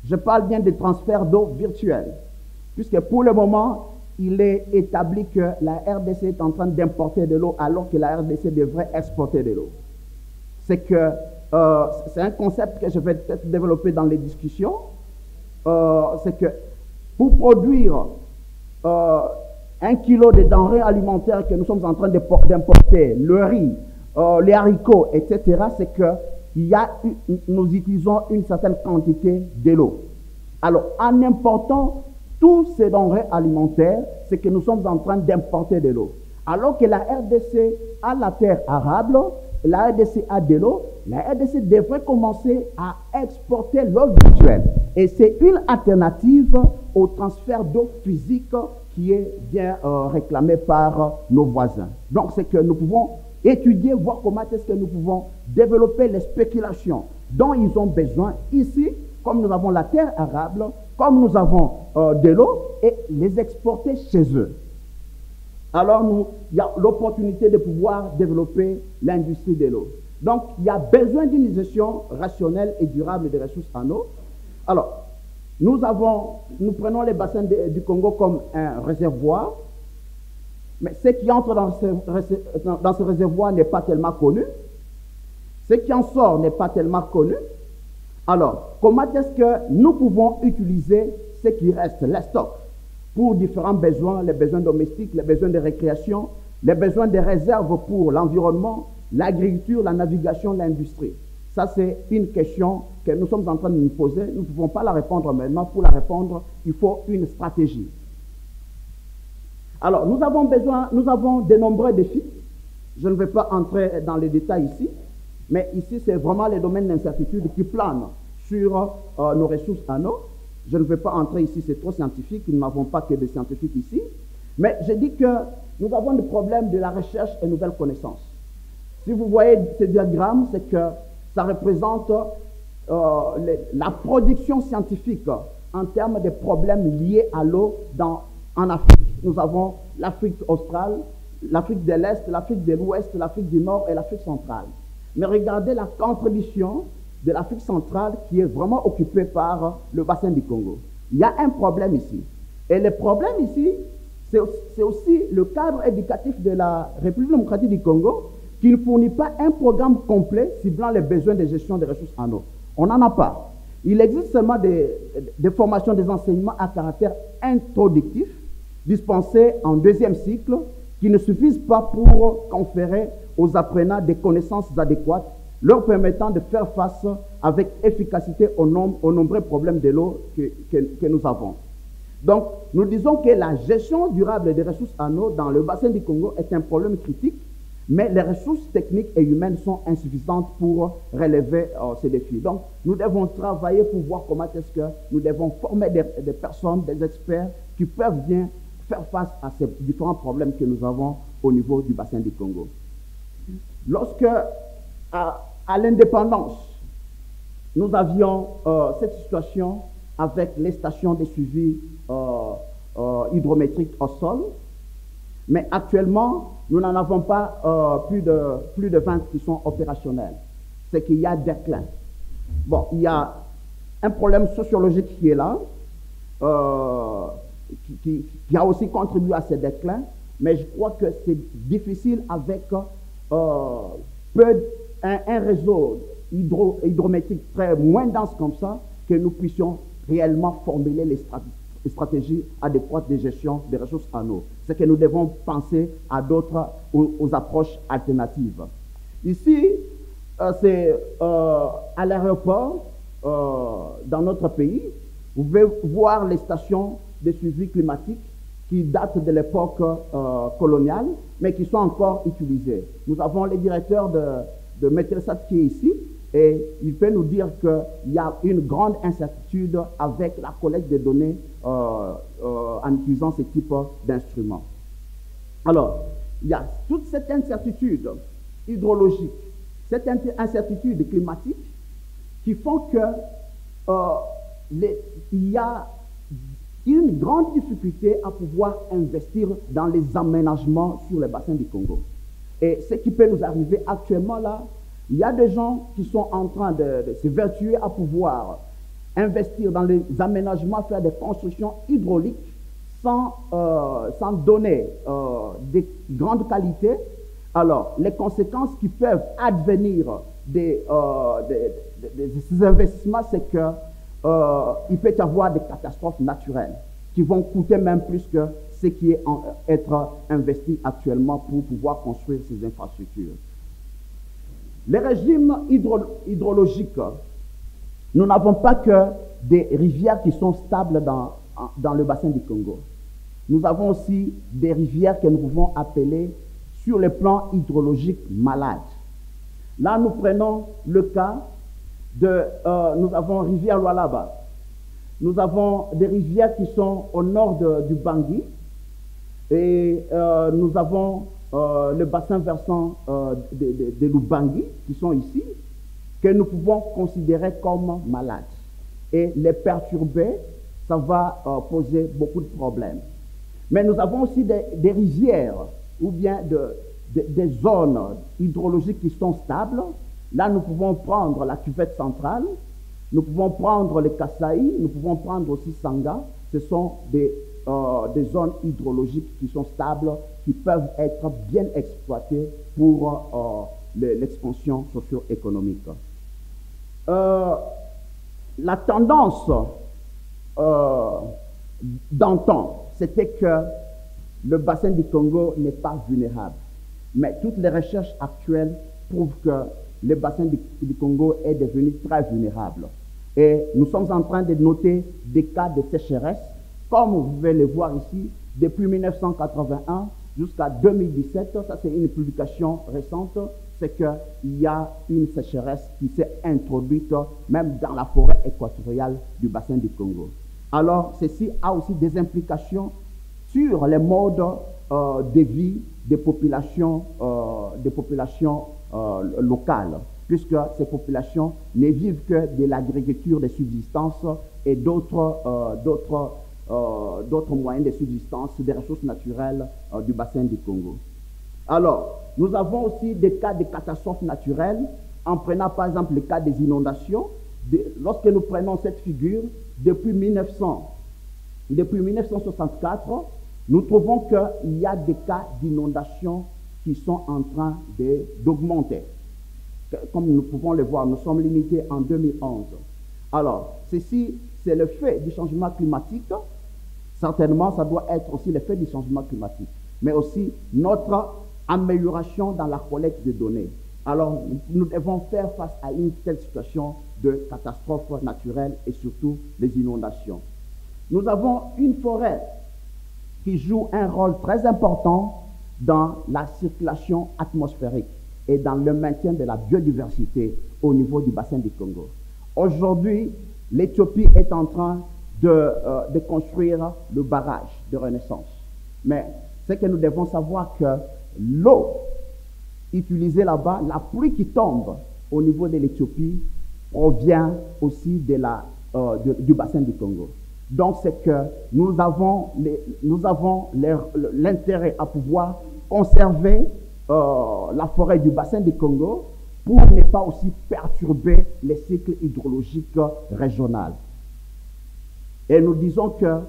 Je parle bien des transferts d'eau virtuels, puisque pour le moment, il est établi que la RDC est en train d'importer de l'eau alors que la RDC devrait exporter de l'eau. C'est que c'est un concept que je vais peut-être développer dans les discussions, c'est que pour produire 1 kilo de denrées alimentaires que nous sommes en train d'importer, le riz, les haricots, etc., c'est que nous utilisons une certaine quantité de l'eau. Alors, en important tous ces denrées alimentaires, c'est que nous sommes en train d'importer de l'eau. Alors que la RDC a la terre arable, la RDC a de l'eau, la RDC devrait commencer à exporter l'eau virtuelle. Et c'est une alternative au transfert d'eau physique qui est bien réclamé par nos voisins. Donc, c'est que nous pouvons étudier, voir comment est-ce que nous pouvons développer les spéculations dont ils ont besoin ici, comme nous avons la terre arable, comme nous avons de l'eau, et les exporter chez eux. Alors, il y a l'opportunité de pouvoir développer l'industrie de l'eau. Donc, il y a besoin d'une gestion rationnelle et durable des ressources en eau. Alors, nous prenons les bassins du Congo comme un réservoir, mais ce qui entre dans ce réservoir n'est pas tellement connu. Ce qui en sort n'est pas tellement connu. Alors, comment est-ce que nous pouvons utiliser ce qui reste, les stocks, pour différents besoins, les besoins domestiques, les besoins de récréation, les besoins de réserves pour l'environnement, l'agriculture, la navigation, l'industrie. Ça, c'est une question que nous sommes en train de nous poser. Nous ne pouvons pas la répondre maintenant. Pour la répondre, il faut une stratégie. Alors, nous avons de nombreux défis. Je ne vais pas entrer dans les détails ici, mais ici, c'est vraiment les domaines d'incertitude qui planent sur nos ressources en eau. Je ne vais pas entrer ici, c'est trop scientifique, nous n'avons pas que des scientifiques ici. Mais je dis que nous avons le problème de la recherche et nouvelles connaissances. Si vous voyez ce diagramme, c'est que ça représente la production scientifique en termes de problèmes liés à l'eau en Afrique. Nous avons l'Afrique australe, l'Afrique de l'Est, l'Afrique de l'Ouest, l'Afrique du Nord et l'Afrique centrale. Mais regardez la contribution de l'Afrique centrale qui est vraiment occupée par le bassin du Congo. Il y a un problème ici. Et le problème ici, c'est aussi le cadre éducatif de la République démocratique du Congo qui ne fournit pas un programme complet ciblant les besoins de gestion des ressources en eau. On n'en a pas. Il existe seulement des formations, des enseignements à caractère introductif dispensés en 2e cycle qui ne suffisent pas pour conférer aux apprenants des connaissances adéquates leur permettant de faire face avec efficacité aux nombreux problèmes de l'eau que nous avons. Donc, nous disons que la gestion durable des ressources en eau dans le bassin du Congo est un problème critique, mais les ressources techniques et humaines sont insuffisantes pour relever ces défis. Donc, nous devons travailler pour voir comment est-ce que nous devons former des personnes, des experts qui peuvent bien faire face à ces différents problèmes que nous avons au niveau du bassin du Congo. Lorsque, à l'indépendance, nous avions cette situation avec les stations de suivi hydrométriques au sol, mais actuellement, nous n'en avons pas plus de 20 qui sont opérationnels. C'est qu'il y a déclin. Bon, il y a un problème sociologique qui est là, qui a aussi contribué à ce déclin, mais je crois que c'est difficile avec un réseau hydrométrique moins dense comme ça, que nous puissions réellement formuler les stratégies adéquates de gestion des ressources en eau. C'est que nous devons penser à aux approches alternatives. Ici, c'est à l'aéroport, dans notre pays, vous pouvez voir les stations de suivi climatique qui datent de l'époque coloniale, mais qui sont encore utilisées. Nous avons le directeur de Metrosat qui est ici, et il peut nous dire qu'il y a une grande incertitude avec la collecte des données en utilisant ce type d'instruments. Alors, il y a toute cette incertitude hydrologique, cette incertitude climatique qui font qu'il y a une grande difficulté à pouvoir investir dans les aménagements sur le bassin du Congo. Et ce qui peut nous arriver actuellement là, il y a des gens qui sont en train de se vertuer à pouvoir investir dans les aménagements, faire des constructions hydrauliques sans donner de grandes qualités. Alors, les conséquences qui peuvent advenir ces investissements, c'est que il peut y avoir des catastrophes naturelles qui vont coûter même plus que ce qui est être investi actuellement pour pouvoir construire ces infrastructures. Les régimes hydrologiques, nous n'avons pas que des rivières qui sont stables dans le bassin du Congo. Nous avons aussi des rivières que nous pouvons appeler sur le plan hydrologique malades. Là, nous prenons le cas de, nous avons rivière Lualaba. Nous avons des rivières qui sont au nord du Bangui et nous avons le bassin versant de l'Ubangui qui sont ici, que nous pouvons considérer comme malades. Et les perturber, ça va poser beaucoup de problèmes. Mais nous avons aussi des rivières ou bien des zones hydrologiques qui sont stables. Là, nous pouvons prendre la cuvette centrale, nous pouvons prendre les Kasaï, nous pouvons prendre aussi Sanga. Ce sont des zones hydrologiques qui sont stables, qui peuvent être bien exploitées pour l'expansion socio-économique. La tendance d'antan, c'était que le bassin du Congo n'est pas vulnérable. Mais toutes les recherches actuelles prouvent que le bassin du Congo est devenu très vulnérable. Et nous sommes en train de noter des cas de sécheresse, comme vous pouvez le voir ici, depuis 1981 jusqu'à 2017. Ça, c'est une publication récente. C'est qu'il y a une sécheresse qui s'est introduite même dans la forêt équatoriale du bassin du Congo. Alors, ceci a aussi des implications sur les modes de vie des populations locales, puisque ces populations ne vivent que de l'agriculture de subsistance et d'autres moyens de subsistance des ressources naturelles du bassin du Congo. Alors, nous avons aussi des cas de catastrophes naturelles, en prenant par exemple le cas des inondations. Lorsque nous prenons cette figure, depuis 1964, nous trouvons qu'il y a des cas d'inondations qui sont en train d'augmenter. Comme nous pouvons le voir, nous sommes limités en 2011. Alors, ceci, c'est le fait du changement climatique. Certainement, ça doit être aussi le fait du changement climatique, mais aussi notre amélioration dans la collecte de données. Alors, nous devons faire face à une telle situation de catastrophe naturelle et surtout les inondations. Nous avons une forêt qui joue un rôle très important dans la circulation atmosphérique et dans le maintien de la biodiversité au niveau du bassin du Congo. Aujourd'hui, l'Éthiopie est en train de construire le barrage de Renaissance. Mais c'est que nous devons savoir que l'eau utilisée là-bas, la pluie qui tombe au niveau de l'Éthiopie provient aussi du bassin du Congo. Donc c'est que nous avons l'intérêt à pouvoir conserver la forêt du bassin du Congo pour ne pas aussi perturber les cycles hydrologiques régionaux. Et nous disons que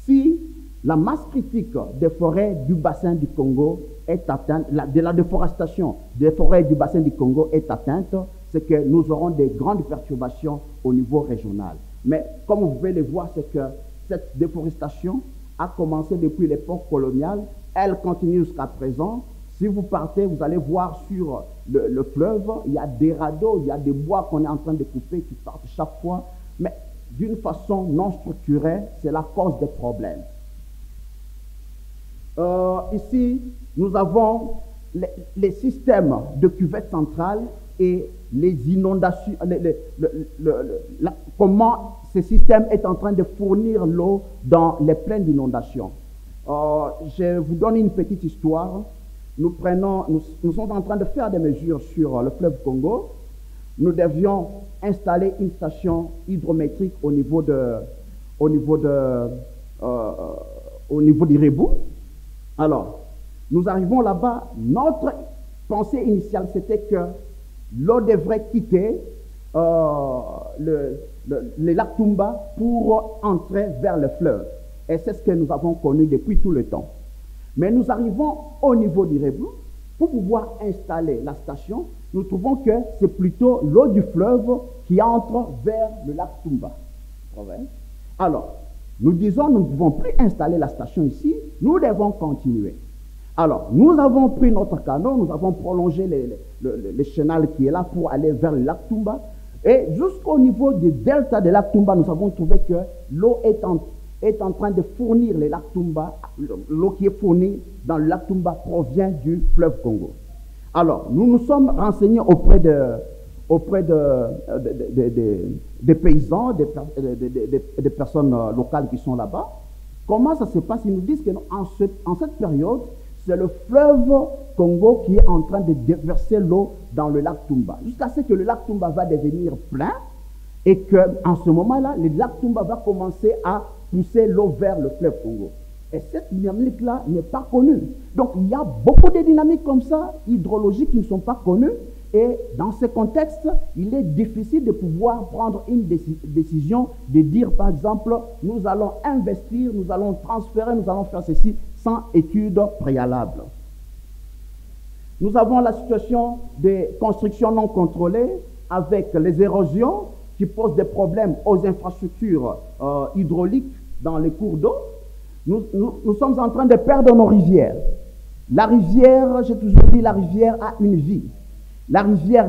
si la masse critique des forêts du bassin du Congo est atteinte, de la déforestation des forêts du bassin du Congo est atteinte, c'est que nous aurons des grandes perturbations au niveau régional. Mais comme vous pouvez le voir, c'est que cette déforestation a commencé depuis l'époque coloniale, elle continue jusqu'à présent. Si vous partez, vous allez voir sur le fleuve, il y a des radeaux, il y a des bois qu'on est en train de couper qui partent chaque fois, mais d'une façon non structurée, c'est la cause des problèmes. Ici, nous avons les systèmes de cuvette centrale et les inondations, comment ce système est en train de fournir l'eau dans les plaines d'inondation. Je vous donne une petite histoire. Nous sommes en train de faire des mesures sur le fleuve Congo. Nous devions installer une station hydrométrique au niveau d'Irebu. Alors, nous arrivons là-bas. Notre pensée initiale, c'était que l'eau devrait quitter le lac Tumba pour entrer vers le fleuve. Et c'est ce que nous avons connu depuis tout le temps. Mais nous arrivons au niveau d'Irebu pour pouvoir installer la station, nous trouvons que c'est plutôt l'eau du fleuve qui entre vers le lac Tumba. Alors, nous disons, nous ne pouvons plus installer la station ici, nous devons continuer. Alors, nous avons pris notre canot, nous avons prolongé le chenal qui est là pour aller vers le lac Tumba. Et jusqu'au niveau du delta de lac Tumba, nous avons trouvé que l'eau est en train de fournir le lac Tumba. L'eau qui est fournie dans le lac Tumba provient du fleuve Congo. Alors, nous nous sommes renseignés auprès des paysans, des personnes locales qui sont là-bas. Comment ça se passe? Ils nous disent qu'en cette période, c'est le fleuve Congo qui est en train de déverser l'eau dans le lac Tumba, jusqu'à ce que le lac Tumba va devenir plein et qu'en ce moment-là, le lac Tumba va commencer à pousser l'eau vers le fleuve Congo. Et cette dynamique-là n'est pas connue. Donc, il y a beaucoup de dynamiques comme ça, hydrologiques, qui ne sont pas connues. Et dans ce contexte, il est difficile de pouvoir prendre une décision de dire, par exemple, nous allons investir, nous allons transférer, nous allons faire ceci sans étude préalable. Nous avons la situation des constructions non contrôlées avec les érosions qui posent des problèmes aux infrastructures hydrauliques dans les cours d'eau. Nous sommes en train de perdre nos rivières. La rivière, j'ai toujours dit, la rivière a une vie. La rivière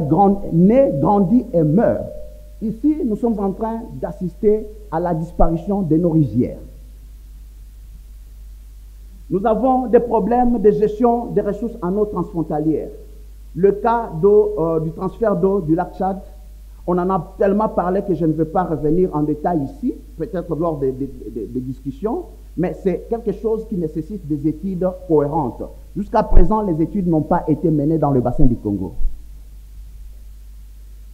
naît, grandit et meurt. Ici, nous sommes en train d'assister à la disparition de nos rivières. Nous avons des problèmes de gestion des ressources en eau transfrontalière. Le cas du transfert d'eau du lac Tchad, on en a tellement parlé que je ne vais pas revenir en détail ici, peut-être lors des discussions, mais c'est quelque chose qui nécessite des études cohérentes. Jusqu'à présent, les études n'ont pas été menées dans le bassin du Congo.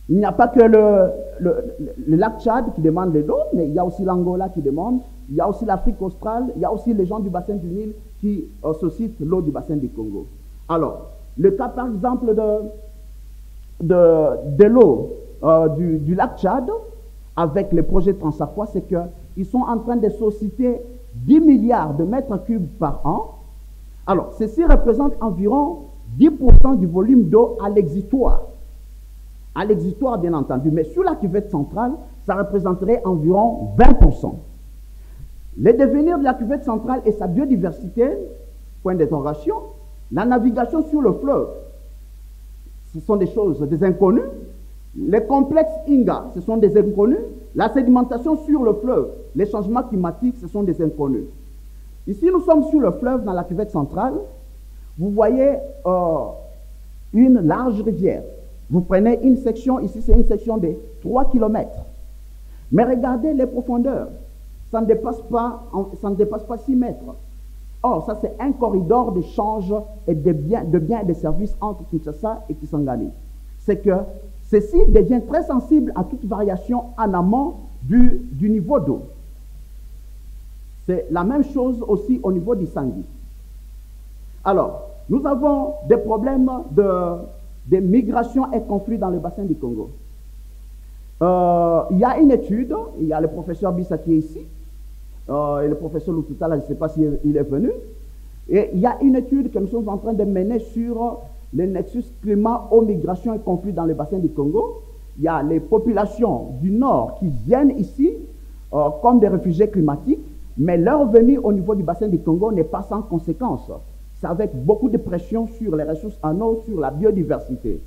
Il n'y a pas que le lac Tchad qui demande de l'eau, mais il y a aussi l'Angola qui demande, il y a aussi l'Afrique australe, il y a aussi les gens du bassin du Nil qui sollicitent l'eau du bassin du Congo. Alors, le cas par exemple de l'eau du lac Tchad, avec les projets Transafrois, c'est qu'ils sont en train de solliciter 10 milliards de mètres cubes par an. Alors, ceci représente environ 10% du volume d'eau à l'exutoire. À l'exutoire, bien entendu, mais sur la cuvette centrale, ça représenterait environ 20%. Le devenir de la cuvette centrale et sa biodiversité, point d'interrogation, la navigation sur le fleuve, ce sont des choses, des inconnues. Les complexes Inga, ce sont des inconnus. La sédimentation sur le fleuve, les changements climatiques, ce sont des inconnus. Ici, nous sommes sur le fleuve, dans la cuvette centrale. Vous voyez une large rivière. Vous prenez une section, ici c'est une section de 3 km. Mais regardez les profondeurs. Ça ne dépasse pas 6 mètres. Or, ça c'est un corridor d'échange et de biens et de services entre Kinshasa et Kisangani. C'est que ceci devient très sensible à toute variation en amont du niveau d'eau. C'est la même chose aussi au niveau d'Isangui. Alors, nous avons des problèmes de migration et conflits dans le bassin du Congo. Il y a une étude, il y a le professeur Bissa qui est ici, et le professeur Lututa, là, je ne sais pas s'il est venu, et il y a une étude que nous sommes en train de mener sur le nexus climat, eau, migration et conflits dans le bassin du Congo. Il y a les populations du Nord qui viennent ici comme des réfugiés climatiques, mais leur venue au niveau du bassin du Congo n'est pas sans conséquence. C'est avec beaucoup de pression sur les ressources en eau, sur la biodiversité.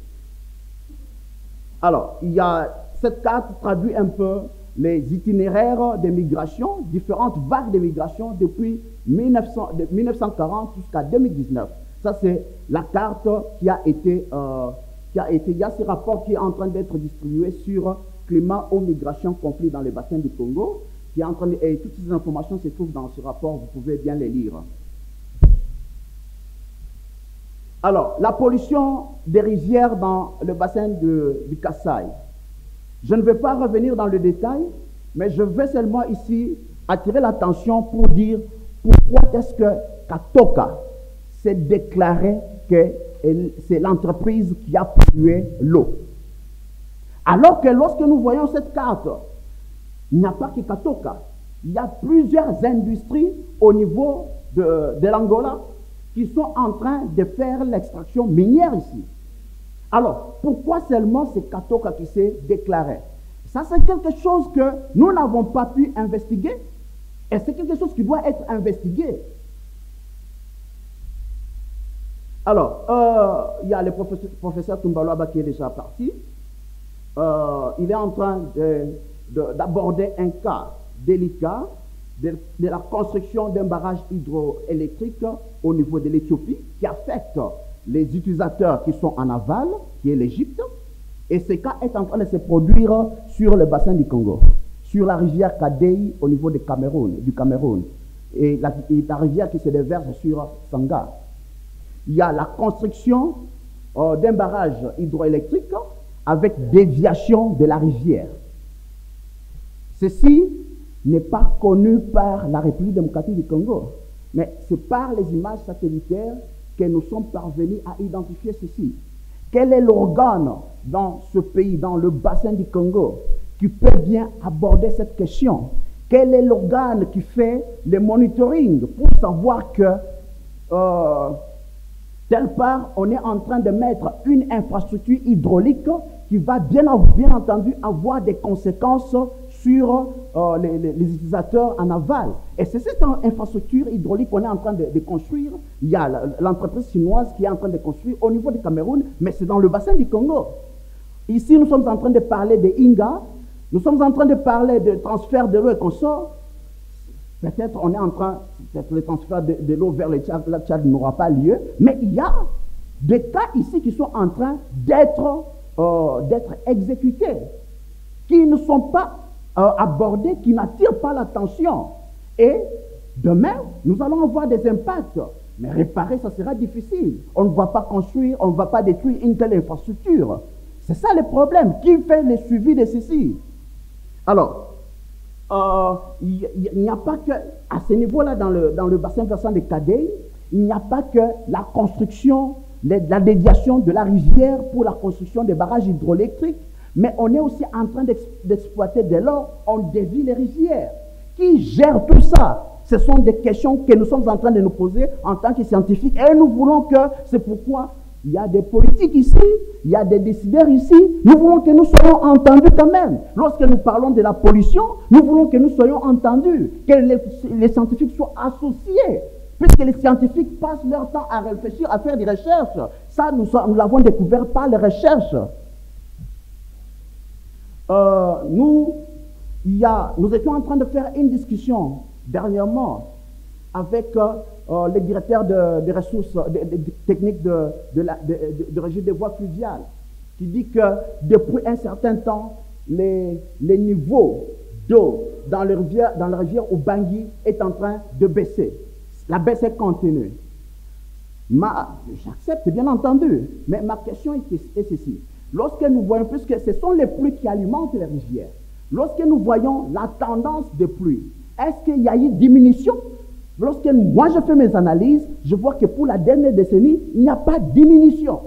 Alors, il y a cette carte traduit un peu les itinéraires de migration, différentes vagues de migration depuis 1940 jusqu'à 2019. Ça, c'est la carte qui a été, il y a ce rapport qui est en train d'être distribué sur climat, eau, migration, conflit dans le bassin du Congo, qui est en train et toutes ces informations se trouvent dans ce rapport, vous pouvez bien les lire. Alors, la pollution des rivières dans le bassin du Kasaï. Je ne vais pas revenir dans le détail, mais je vais seulement ici attirer l'attention pour dire pourquoi est-ce que Katoka s'est déclaré que c'est l'entreprise qui a pollué l'eau. Alors que lorsque nous voyons cette carte, il n'y a pas que Katoka. Il y a plusieurs industries au niveau de l'Angola qui sont en train de faire l'extraction minière ici. Alors, pourquoi seulement c'est Katoka qui s'est déclaré? Ça, c'est quelque chose que nous n'avons pas pu investiguer, et c'est quelque chose qui doit être investigué. Alors, il y a le professeur Tumbaloaba qui est déjà parti. Il est en train d'aborder un cas délicat de la construction d'un barrage hydroélectrique au niveau de l'Éthiopie qui affecte les utilisateurs qui sont en aval, qui est l'Égypte. Et ce cas est en train de se produire sur le bassin du Congo, sur la rivière Kadei au niveau du Cameroun, et la rivière qui se déverse sur Sanga. Il y a la construction d'un barrage hydroélectrique avec déviation de la rivière. Ceci n'est pas connu par la République démocratique du Congo, mais c'est par les images satellitaires que nous sommes parvenus à identifier ceci. Quel est l'organe dans ce pays, dans le bassin du Congo, qui peut bien aborder cette question? Quel est l'organe qui fait le monitoring pour savoir que telle part, on est en train de mettre une infrastructure hydraulique qui va bien entendu avoir des conséquences sur les utilisateurs en aval. Et c'est cette infrastructure hydraulique qu'on est en train de construire. Il y a l'entreprise chinoise qui est en train de construire au niveau du Cameroun, mais c'est dans le bassin du Congo. Ici, nous sommes en train de parler de Inga, nous sommes en train de parler de transfert de l'eau et consorts. Peut-être on est en train, peut-être le transfert de l'eau vers le Tchad n'aura pas lieu, mais il y a des cas ici qui sont en train d'être exécutés, qui ne sont pas abordés, qui n'attirent pas l'attention. Et demain, nous allons avoir des impacts. Mais réparer, ça sera difficile. On ne va pas construire, on ne va pas détruire une telle infrastructure. C'est ça le problème. Qui fait le suivi de ceci? Alors, il n'y a pas que, à ce niveau-là, dans le bassin versant de Kadei, il n'y a pas que la construction, la déviation de la rivière pour la construction des barrages hydroélectriques, mais on est aussi en train d'exploiter dès lors, on dévie les rivières. Qui gère tout ça? Ce sont des questions que nous sommes en train de nous poser en tant que scientifiques, et nous voulons que, c'est pourquoi il y a des politiques ici, il y a des décideurs ici, nous voulons que nous soyons entendus quand même. Lorsque nous parlons de la pollution, nous voulons que nous soyons entendus, que les scientifiques soient associés, puisque les scientifiques passent leur temps à réfléchir, à faire des recherches. Ça, nous l'avons découvert par les recherches. Nous étions en train de faire une discussion dernièrement avec le directeur des ressources techniques de régie des voies fluviales, qui dit que depuis un certain temps, les niveaux d'eau dans la rivière Ubangi est en train de baisser. La baisse est continue. J'accepte, bien entendu, mais ma question est ceci. Lorsque nous voyons, puisque ce sont les pluies qui alimentent les rivières, lorsque nous voyons la tendance des pluies, est-ce qu'il y a eu diminution? Lorsque moi je fais mes analyses, je vois que pour la dernière décennie, il n'y a pas de diminution.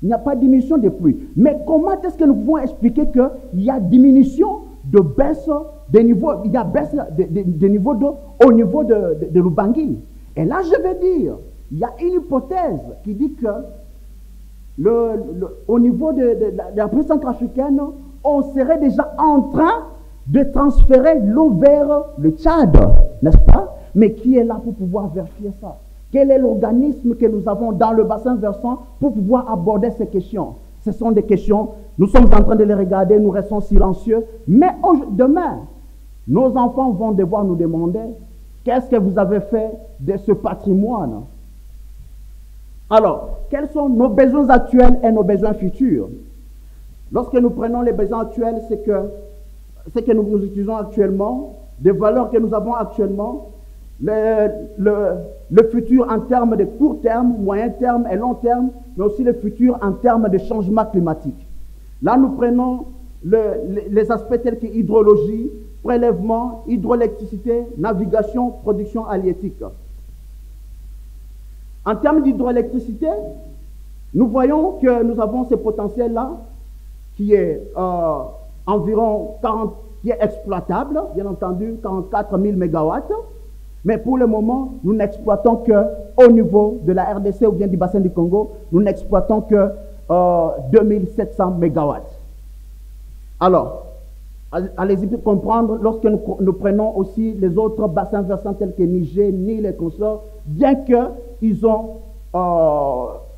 Il n'y a pas de diminution des pluies. Mais comment est-ce que nous pouvons expliquer qu'il y a diminution de baisse des niveaux, il y a baisse des niveaux d'eau au niveau de l'Ubangi? Et là, je vais dire, il y a une hypothèse qui dit que au niveau de la République centrafricaine, on serait déjà en train de transférer l'eau vers le Tchad, n'est-ce pas? Mais qui est là pour pouvoir vérifier ça? Quel est l'organisme que nous avons dans le bassin versant pour pouvoir aborder ces questions? Ce sont des questions, nous sommes en train de les regarder, nous restons silencieux, mais demain, nos enfants vont devoir nous demander qu'est-ce que vous avez fait de ce patrimoine? Alors, quels sont nos besoins actuels et nos besoins futurs? Lorsque nous prenons les besoins actuels, c'est que nous utilisons actuellement, des valeurs que nous avons actuellement, le futur en termes de court terme, moyen terme et long terme, mais aussi le futur en termes de changement climatique. Là, nous prenons les aspects tels que hydrologie, prélèvement, hydroélectricité, navigation, production halieutique. En termes d'hydroélectricité, nous voyons que nous avons ce potentiel-là qui est environ 40, qui est exploitable, bien entendu, 44 000 MW. Mais pour le moment, nous n'exploitons qu'au niveau de la RDC ou bien du bassin du Congo, nous n'exploitons que 2700 MW. Alors, allez-y comprendre, lorsque nous prenons aussi les autres bassins versants tels que Niger, Nil et consorts, bien qu'ils ont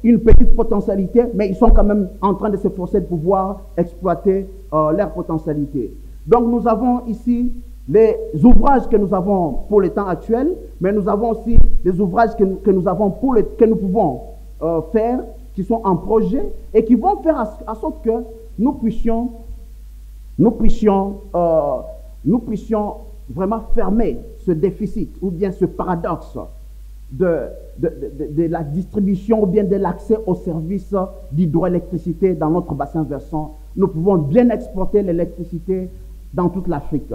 une petite potentialité, mais ils sont quand même en train de s'efforcer de pouvoir exploiter leur potentialité. Donc nous avons ici les ouvrages que nous avons pour le temps actuel, mais nous avons aussi les ouvrages que nous avons que nous pouvons faire, qui sont en projet et qui vont faire en sorte que nous puissions vraiment fermer ce déficit ou bien ce paradoxe de la distribution ou bien de l'accès aux services d'hydroélectricité dans notre bassin versant. Nous pouvons bien exporter l'électricité dans toute l'Afrique.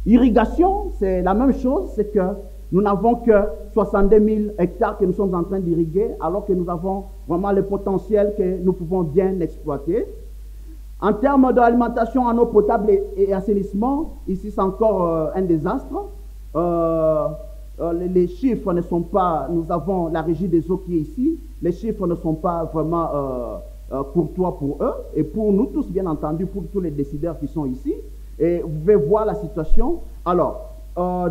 Irrigation, c'est la même chose, c'est que nous n'avons que 62 000 hectares que nous sommes en train d'irriguer, alors que nous avons vraiment le potentiel que nous pouvons bien exploiter. En termes d'alimentation en eau potable et assainissement, ici c'est encore un désastre. Les chiffres ne sont pas, nous avons la régie des eaux qui est ici, les chiffres ne sont pas vraiment courtois pour eux, et pour nous tous bien entendu, pour tous les décideurs qui sont ici. Et vous pouvez voir la situation. Alors,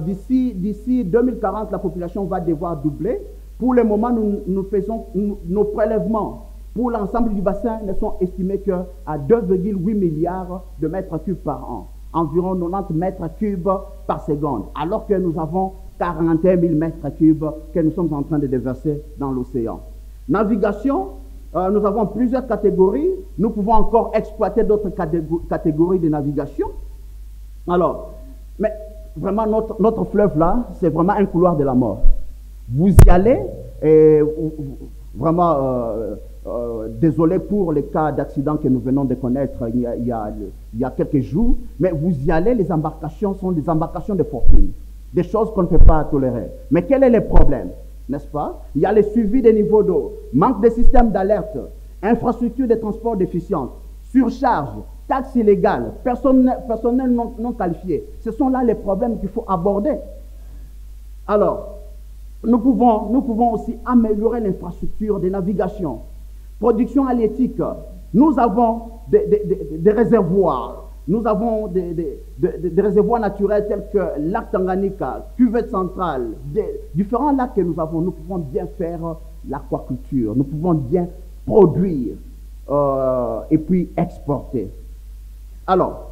d'ici 2040, la population va devoir doubler. Pour le moment, nous faisons nos prélèvements pour l'ensemble du bassin ne sont estimés qu'à 2,8 milliards de mètres cubes par an, environ 90 mètres cubes par seconde, alors que nous avons 41 000 mètres cubes que nous sommes en train de déverser dans l'océan. Navigation, nous avons plusieurs catégories. Nous pouvons encore exploiter d'autres catégories de navigation. Alors, mais vraiment, notre fleuve là, c'est vraiment un couloir de la mort. Vous y allez, et vraiment, désolé pour les cas d'accident que nous venons de connaître il y a quelques jours, mais vous y allez, les embarcations sont des embarcations de fortune, des choses qu'on ne peut pas tolérer. Mais quel est le problème, n'est-ce pas? Il y a le suivi des niveaux d'eau, manque de systèmes d'alerte, infrastructures de transport déficientes, surcharge, taxes illégales, personnel non qualifié. Ce sont là les problèmes qu'il faut aborder. Alors, nous pouvons aussi améliorer l'infrastructure de navigation. Production halieutique, nous avons des réservoirs. Nous avons des réservoirs naturels tels que lac Tanganyika, cuvette centrale, différents lacs que nous avons. Nous pouvons bien faire l'aquaculture, nous pouvons bien produire et puis exporter. Alors,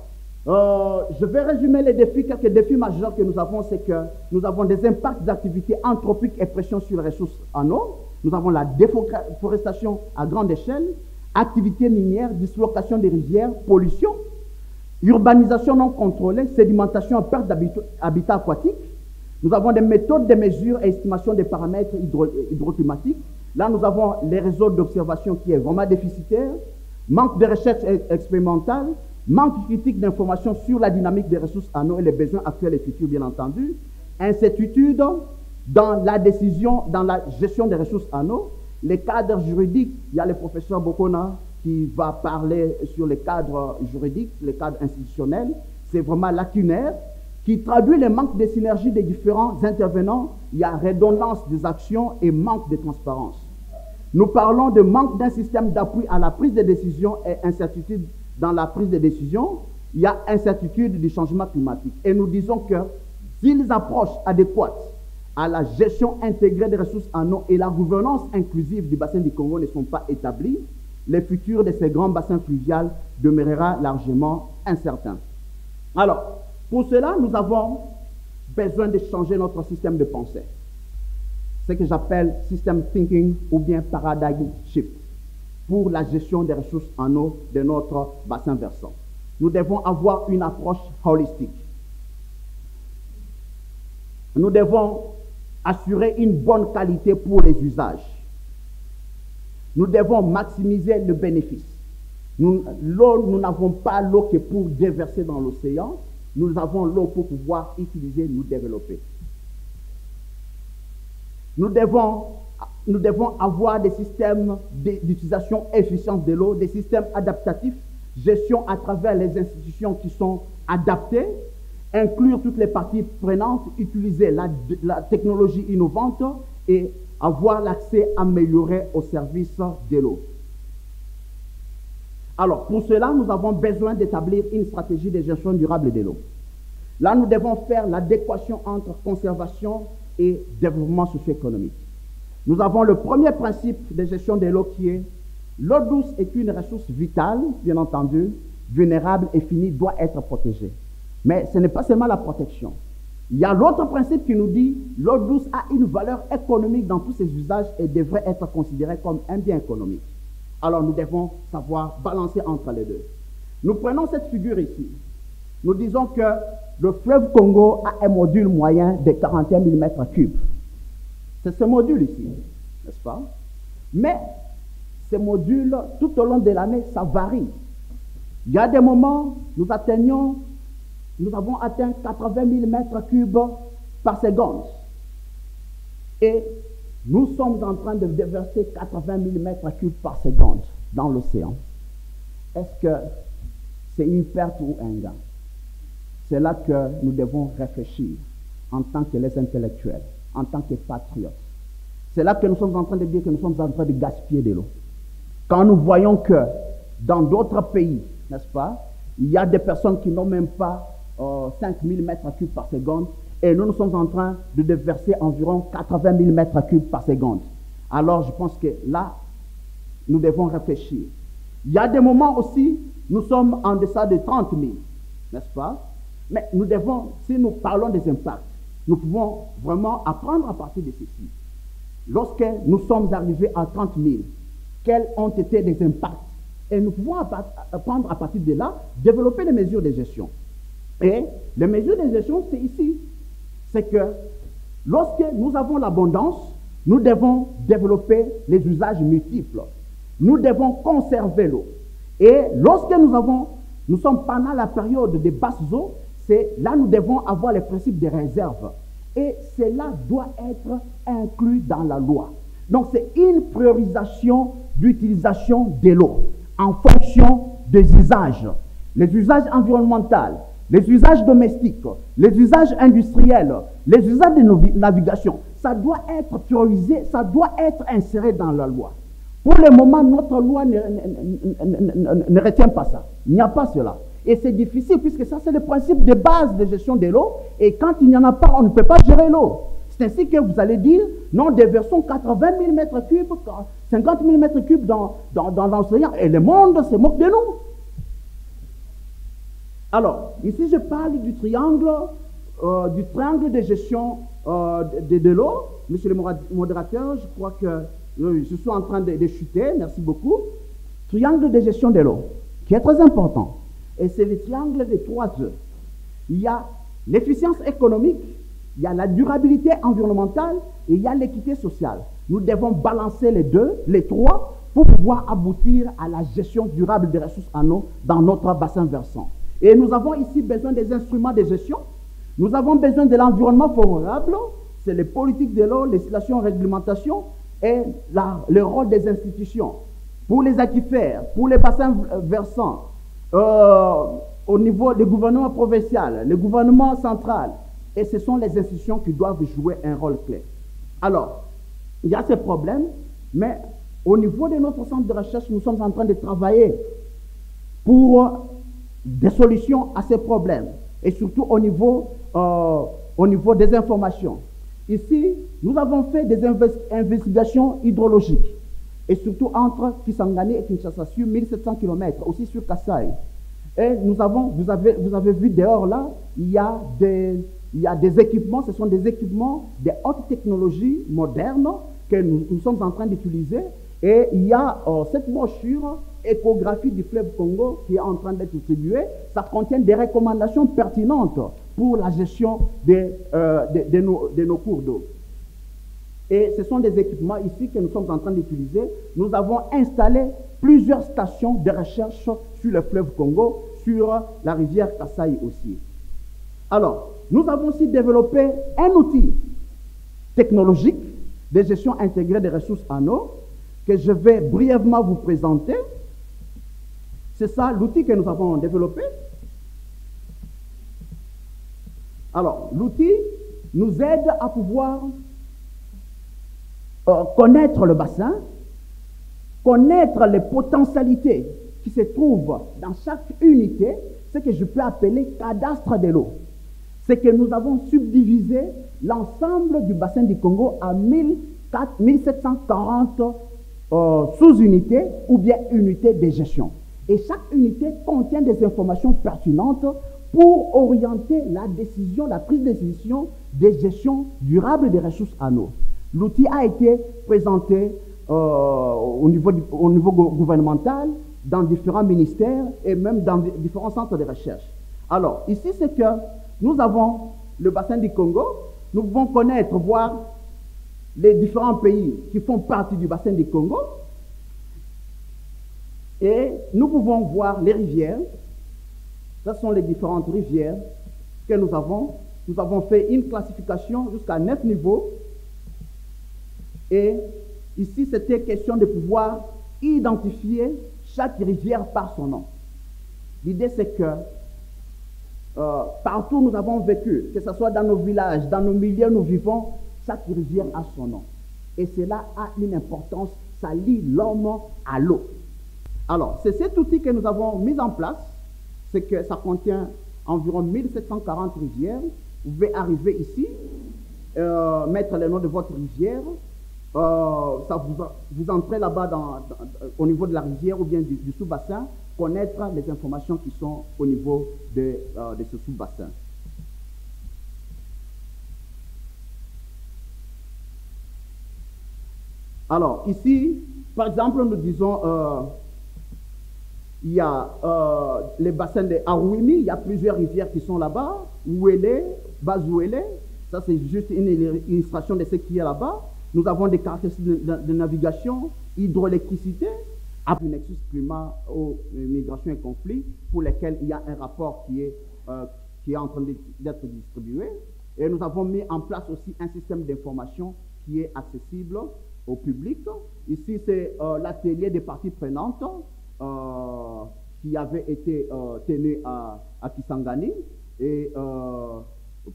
je vais résumer les défis. Quelques défis majeurs que nous avons, c'est que nous avons des impacts d'activités anthropiques et pression sur les ressources en eau. Nous avons la déforestation à grande échelle, activités minières, dislocation des rivières, pollution, urbanisation non contrôlée, sédimentation, perte d'habitat aquatique. Nous avons des méthodes de mesure et estimation des paramètres hydroclimatiques. Là, nous avons les réseaux d'observation qui est vraiment déficitaire, manque de recherche expérimentale, manque critique d'informations sur la dynamique des ressources en eau et les besoins actuels et futurs, bien entendu, incertitude dans la décision, dans la gestion des ressources en eau, les cadres juridiques. Il y a le professeur Bokona qui va parler sur les cadres juridiques, les cadres institutionnels. C'est vraiment lacunaire, qui traduit le manque de synergie des différents intervenants. Il y a redondance des actions et manque de transparence. Nous parlons de manque d'un système d'appui à la prise de décision et incertitude dans la prise de décision. Il y a incertitude du changement climatique. Et nous disons que si les approches adéquates à la gestion intégrée des ressources en eau et la gouvernance inclusive du bassin du Congo ne sont pas établies, le futur de ces grands bassins fluviaux demeurera largement incertain. Alors, pour cela, nous avons besoin de changer notre système de pensée. Ce que j'appelle system thinking ou bien paradigm shift pour la gestion des ressources en eau de notre bassin versant. Nous devons avoir une approche holistique. Nous devons assurer une bonne qualité pour les usages. Nous devons maximiser le bénéfice. Nous n'avons pas l'eau que pour déverser dans l'océan. Nous avons l'eau pour pouvoir utiliser, nous développer. Nous devons avoir des systèmes d'utilisation efficiente de l'eau, des systèmes adaptatifs, gestion à travers les institutions qui sont adaptées, inclure toutes les parties prenantes, utiliser la technologie innovante et avoir l'accès amélioré aux services de l'eau. Alors, pour cela, nous avons besoin d'établir une stratégie de gestion durable de l'eau. Là, nous devons faire l'adéquation entre conservation et développement socio-économique. Nous avons le premier principe de gestion de l'eau qui est l'eau douce est une ressource vitale, bien entendu, vulnérable et finie, doit être protégée. Mais ce n'est pas seulement la protection. Il y a l'autre principe qui nous dit l'eau douce a une valeur économique dans tous ses usages et devrait être considérée comme un bien économique. Alors nous devons savoir balancer entre les deux. Nous prenons cette figure ici. Nous disons que le fleuve Congo a un module moyen de 41 000 m3. C'est ce module ici, n'est-ce pas? Mais ces modules, tout au long de l'année, ça varie. Il y a des moments, nous avons atteint 80 000 m3 par seconde. Et nous sommes en train de déverser 80 000 m3 par seconde dans l'océan. Est-ce que c'est une perte ou un gain? C'est là que nous devons réfléchir en tant que les intellectuels, en tant que patriotes. C'est là que nous sommes en train de dire que nous sommes en train de gaspiller de l'eau. Quand nous voyons que dans d'autres pays, n'est-ce pas, il y a des personnes qui n'ont même pas 5 000 m3 par seconde, et nous sommes en train de déverser environ 80 000 m3 par seconde. Alors je pense que là, nous devons réfléchir. Il y a des moments aussi, nous sommes en deçà de 30 000, n'est-ce pas? Mais nous devons, si nous parlons des impacts, nous pouvons vraiment apprendre à partir de ceci. Lorsque nous sommes arrivés à 30 000, quels ont été les impacts? Et nous pouvons apprendre à partir de là, développer les mesures de gestion. Et les mesures de gestion, c'est ici. C'est que lorsque nous avons l'abondance, nous devons développer les usages multiples. Nous devons conserver l'eau. Et lorsque nous sommes pendant la période des basses eaux, c'est là nous devons avoir les principes de réserve. Et cela doit être inclus dans la loi. Donc c'est une priorisation d'utilisation de l'eau en fonction des usages. Les usages environnementaux, les usages domestiques, les usages industriels, les usages de navigation. Ça doit être priorisé, ça doit être inséré dans la loi. Pour le moment, notre loi ne retient pas ça. Il n'y a pas cela. Et c'est difficile puisque ça, c'est le principe de base de gestion de l'eau. Et quand il n'y en a pas, on ne peut pas gérer l'eau. C'est ainsi que vous allez dire, non, déversons 80 000 m3, 50 000 m3 dans l'océan, et le monde se moque de nous. Alors, ici je parle du triangle de gestion de l'eau. Monsieur le modérateur, je crois que je suis en train de chuter, merci beaucoup. Triangle de gestion de l'eau, qui est très important. Et c'est le triangle des 3 E. Il y a l'efficience économique, il y a la durabilité environnementale et il y a l'équité sociale. Nous devons balancer les trois, pour pouvoir aboutir à la gestion durable des ressources en eau dans notre bassin versant. Et nous avons ici besoin des instruments de gestion. Nous avons besoin de l'environnement favorable, c'est les politiques de l'eau, législation, réglementation et le rôle des institutions. Pour les aquifères, pour les bassins versants, au niveau du gouvernement provincial, le gouvernement central, et ce sont les institutions qui doivent jouer un rôle clé. Alors, il y a ces problèmes, mais au niveau de notre centre de recherche, nous sommes en train de travailler pour des solutions à ces problèmes, et surtout au niveau des informations. Ici, nous avons fait des investigations hydrologiques, et surtout entre Kisangani et Kinshasa, sur 1700 km, aussi sur Kassai. Et vous avez vu dehors là, il y a des équipements, ce sont des équipements de haute technologie moderne que nous sommes en train d'utiliser. Et il y a cette brochure, échographie du fleuve Congo, qui est en train d'être distribuée. Ça contient des recommandations pertinentes pour la gestion de nos cours d'eau. Et ce sont des équipements ici que nous sommes en train d'utiliser. Nous avons installé plusieurs stations de recherche sur le fleuve Congo, sur la rivière Kassai aussi. Alors, nous avons aussi développé un outil technologique de gestion intégrée des ressources en eau que je vais brièvement vous présenter. C'est ça l'outil que nous avons développé. Alors, l'outil nous aide à pouvoir connaître le bassin, connaître les potentialités qui se trouvent dans chaque unité, ce que je peux appeler cadastre de l'eau. C'est que nous avons subdivisé l'ensemble du bassin du Congo à 1740 sous-unités ou bien unités de gestion. Et chaque unité contient des informations pertinentes pour orienter la décision, la prise de décision de gestion durable des ressources en eau. L'outil a été présenté au niveau gouvernemental, dans différents ministères et même dans différents centres de recherche. Alors, ici, c'est que nous avons le bassin du Congo. Nous pouvons connaître, voir les différents pays qui font partie du bassin du Congo. Et nous pouvons voir les rivières. Ce sont les différentes rivières que nous avons. Nous avons fait une classification jusqu'à 9 niveaux. Et ici, c'était question de pouvoir identifier chaque rivière par son nom. L'idée, c'est que partout où nous avons vécu, que ce soit dans nos villages, dans nos milieux où nous vivons, chaque rivière a son nom. Et cela a une importance, ça lie l'homme à l'eau. Alors, c'est cet outil que nous avons mis en place, c'est que ça contient environ 1740 rivières. Vous pouvez arriver ici, mettre le nom de votre rivière, vous entrez là-bas au niveau de la rivière ou bien du sous-bassin, connaître les informations qui sont au niveau de ce sous-bassin. Alors, ici, par exemple, nous disons, il y a les bassins de Arouimi, il y a plusieurs rivières qui sont là-bas, Ouélé, Bazouélé, ça c'est juste une illustration de ce qu'il y a là-bas. Nous avons des caractéristiques de navigation, hydroélectricité, après le nexus climat, migration et conflit, pour lesquels il y a un rapport qui est en train d'être distribué. Et nous avons mis en place aussi un système d'information qui est accessible au public. Ici, c'est l'atelier des parties prenantes qui avait été tenu à Kisangani et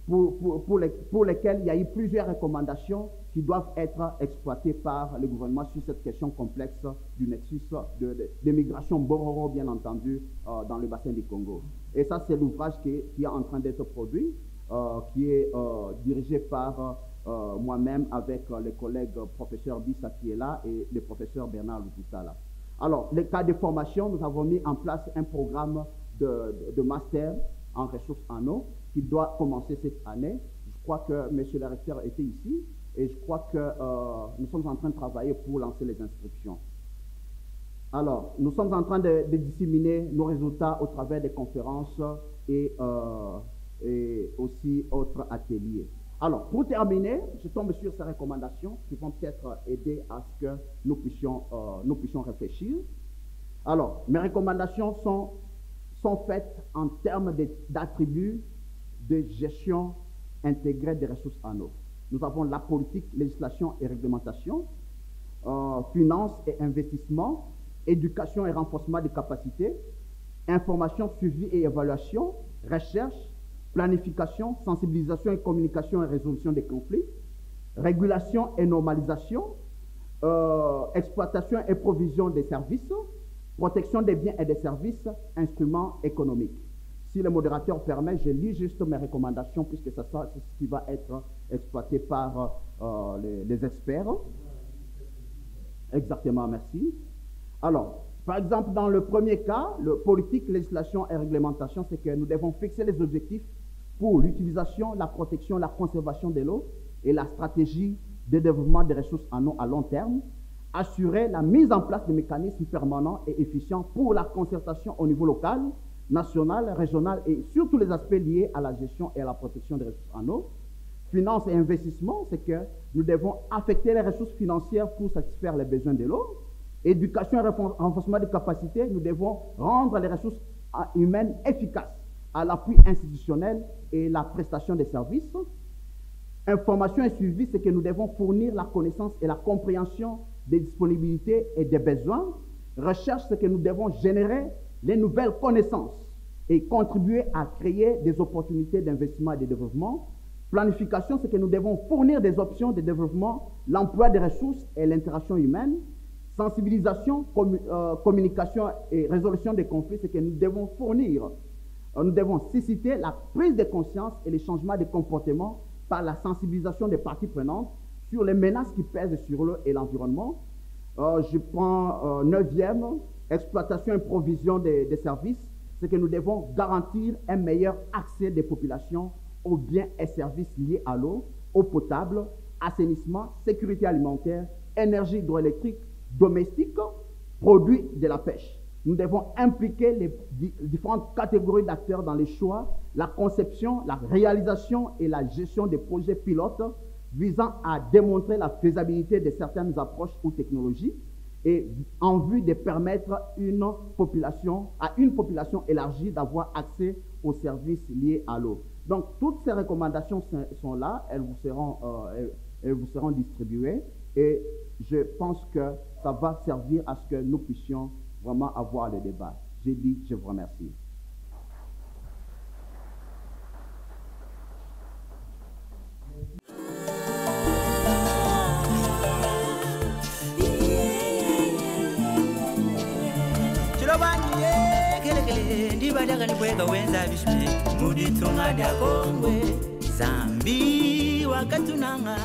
pour lesquels il y a eu plusieurs recommandations qui doivent être exploitées par le gouvernement sur cette question complexe du nexus de migration Bororo, bien entendu, dans le bassin du Congo. Et ça, c'est l'ouvrage qui est en train d'être produit, qui est dirigé par moi-même avec les collègues professeur Bissa qui est là et le professeur Bernard Lututala. Alors, les cas de formation, nous avons mis en place un programme de master en ressources en eau qui doit commencer cette année. Je crois que M. le recteur était ici et je crois que nous sommes en train de travailler pour lancer les inscriptions. Alors, nous sommes en train de disséminer nos résultats au travers des conférences et aussi autres ateliers. Alors, pour terminer, je tombe sur ces recommandations qui vont peut-être aider à ce que nous puissions réfléchir. Alors, mes recommandations sont faites en termes d'attributs de gestion intégrée des ressources en eau. Nous avons la politique, législation et réglementation, finances et investissements, éducation et renforcement des capacités, information, suivi et évaluation, recherche, planification, sensibilisation et communication et résolution des conflits, régulation et normalisation, exploitation et provision des services, protection des biens et des services, instruments économiques. Si le modérateur permet, je lis juste mes recommandations puisque c'est ce qui va être exploité par les experts. Exactement, merci. Alors, par exemple, dans le premier cas, le politique, législation et réglementation, c'est que nous devons fixer les objectifs pour l'utilisation, la protection, la conservation de l'eau et la stratégie de développement des ressources en eau à long terme, assurer la mise en place de mécanismes permanents et efficients pour la concertation au niveau local, national, régional et sur tous les aspects liés à la gestion et à la protection des ressources en eau. Finances et investissements, c'est que nous devons affecter les ressources financières pour satisfaire les besoins de l'eau. Éducation et renforcement des capacités, nous devons rendre les ressources humaines efficaces à l'appui institutionnel et la prestation des services. Information et suivi, c'est que nous devons fournir la connaissance et la compréhension des disponibilités et des besoins. Recherche, c'est que nous devons générer les nouvelles connaissances et contribuer à créer des opportunités d'investissement et de développement. Planification, c'est que nous devons fournir des options de développement, l'emploi des ressources et l'interaction humaine. Sensibilisation, communication et résolution des conflits, c'est que nous devons fournir, nous devons susciter la prise de conscience et les changements de comportement par la sensibilisation des parties prenantes sur les menaces qui pèsent sur l'eau et l'environnement. Je prends 9e, exploitation et provision des services, c'est que nous devons garantir un meilleur accès des populations aux biens et services liés à l'eau, eau potable, assainissement, sécurité alimentaire, énergie hydroélectrique, domestique, produits de la pêche. Nous devons impliquer les différentes catégories d'acteurs dans les choix, la conception, la réalisation et la gestion des projets pilotes visant à démontrer la faisabilité de certaines approches ou technologies et en vue de permettre à une population élargie d'avoir accès aux services liés à l'eau. Donc, toutes ces recommandations sont là, elles vous seront distribuées et je pense que ça va servir à ce que nous puissions vraiment avoir le débat. J'ai dit, je vous remercie. Zambi wakatunanga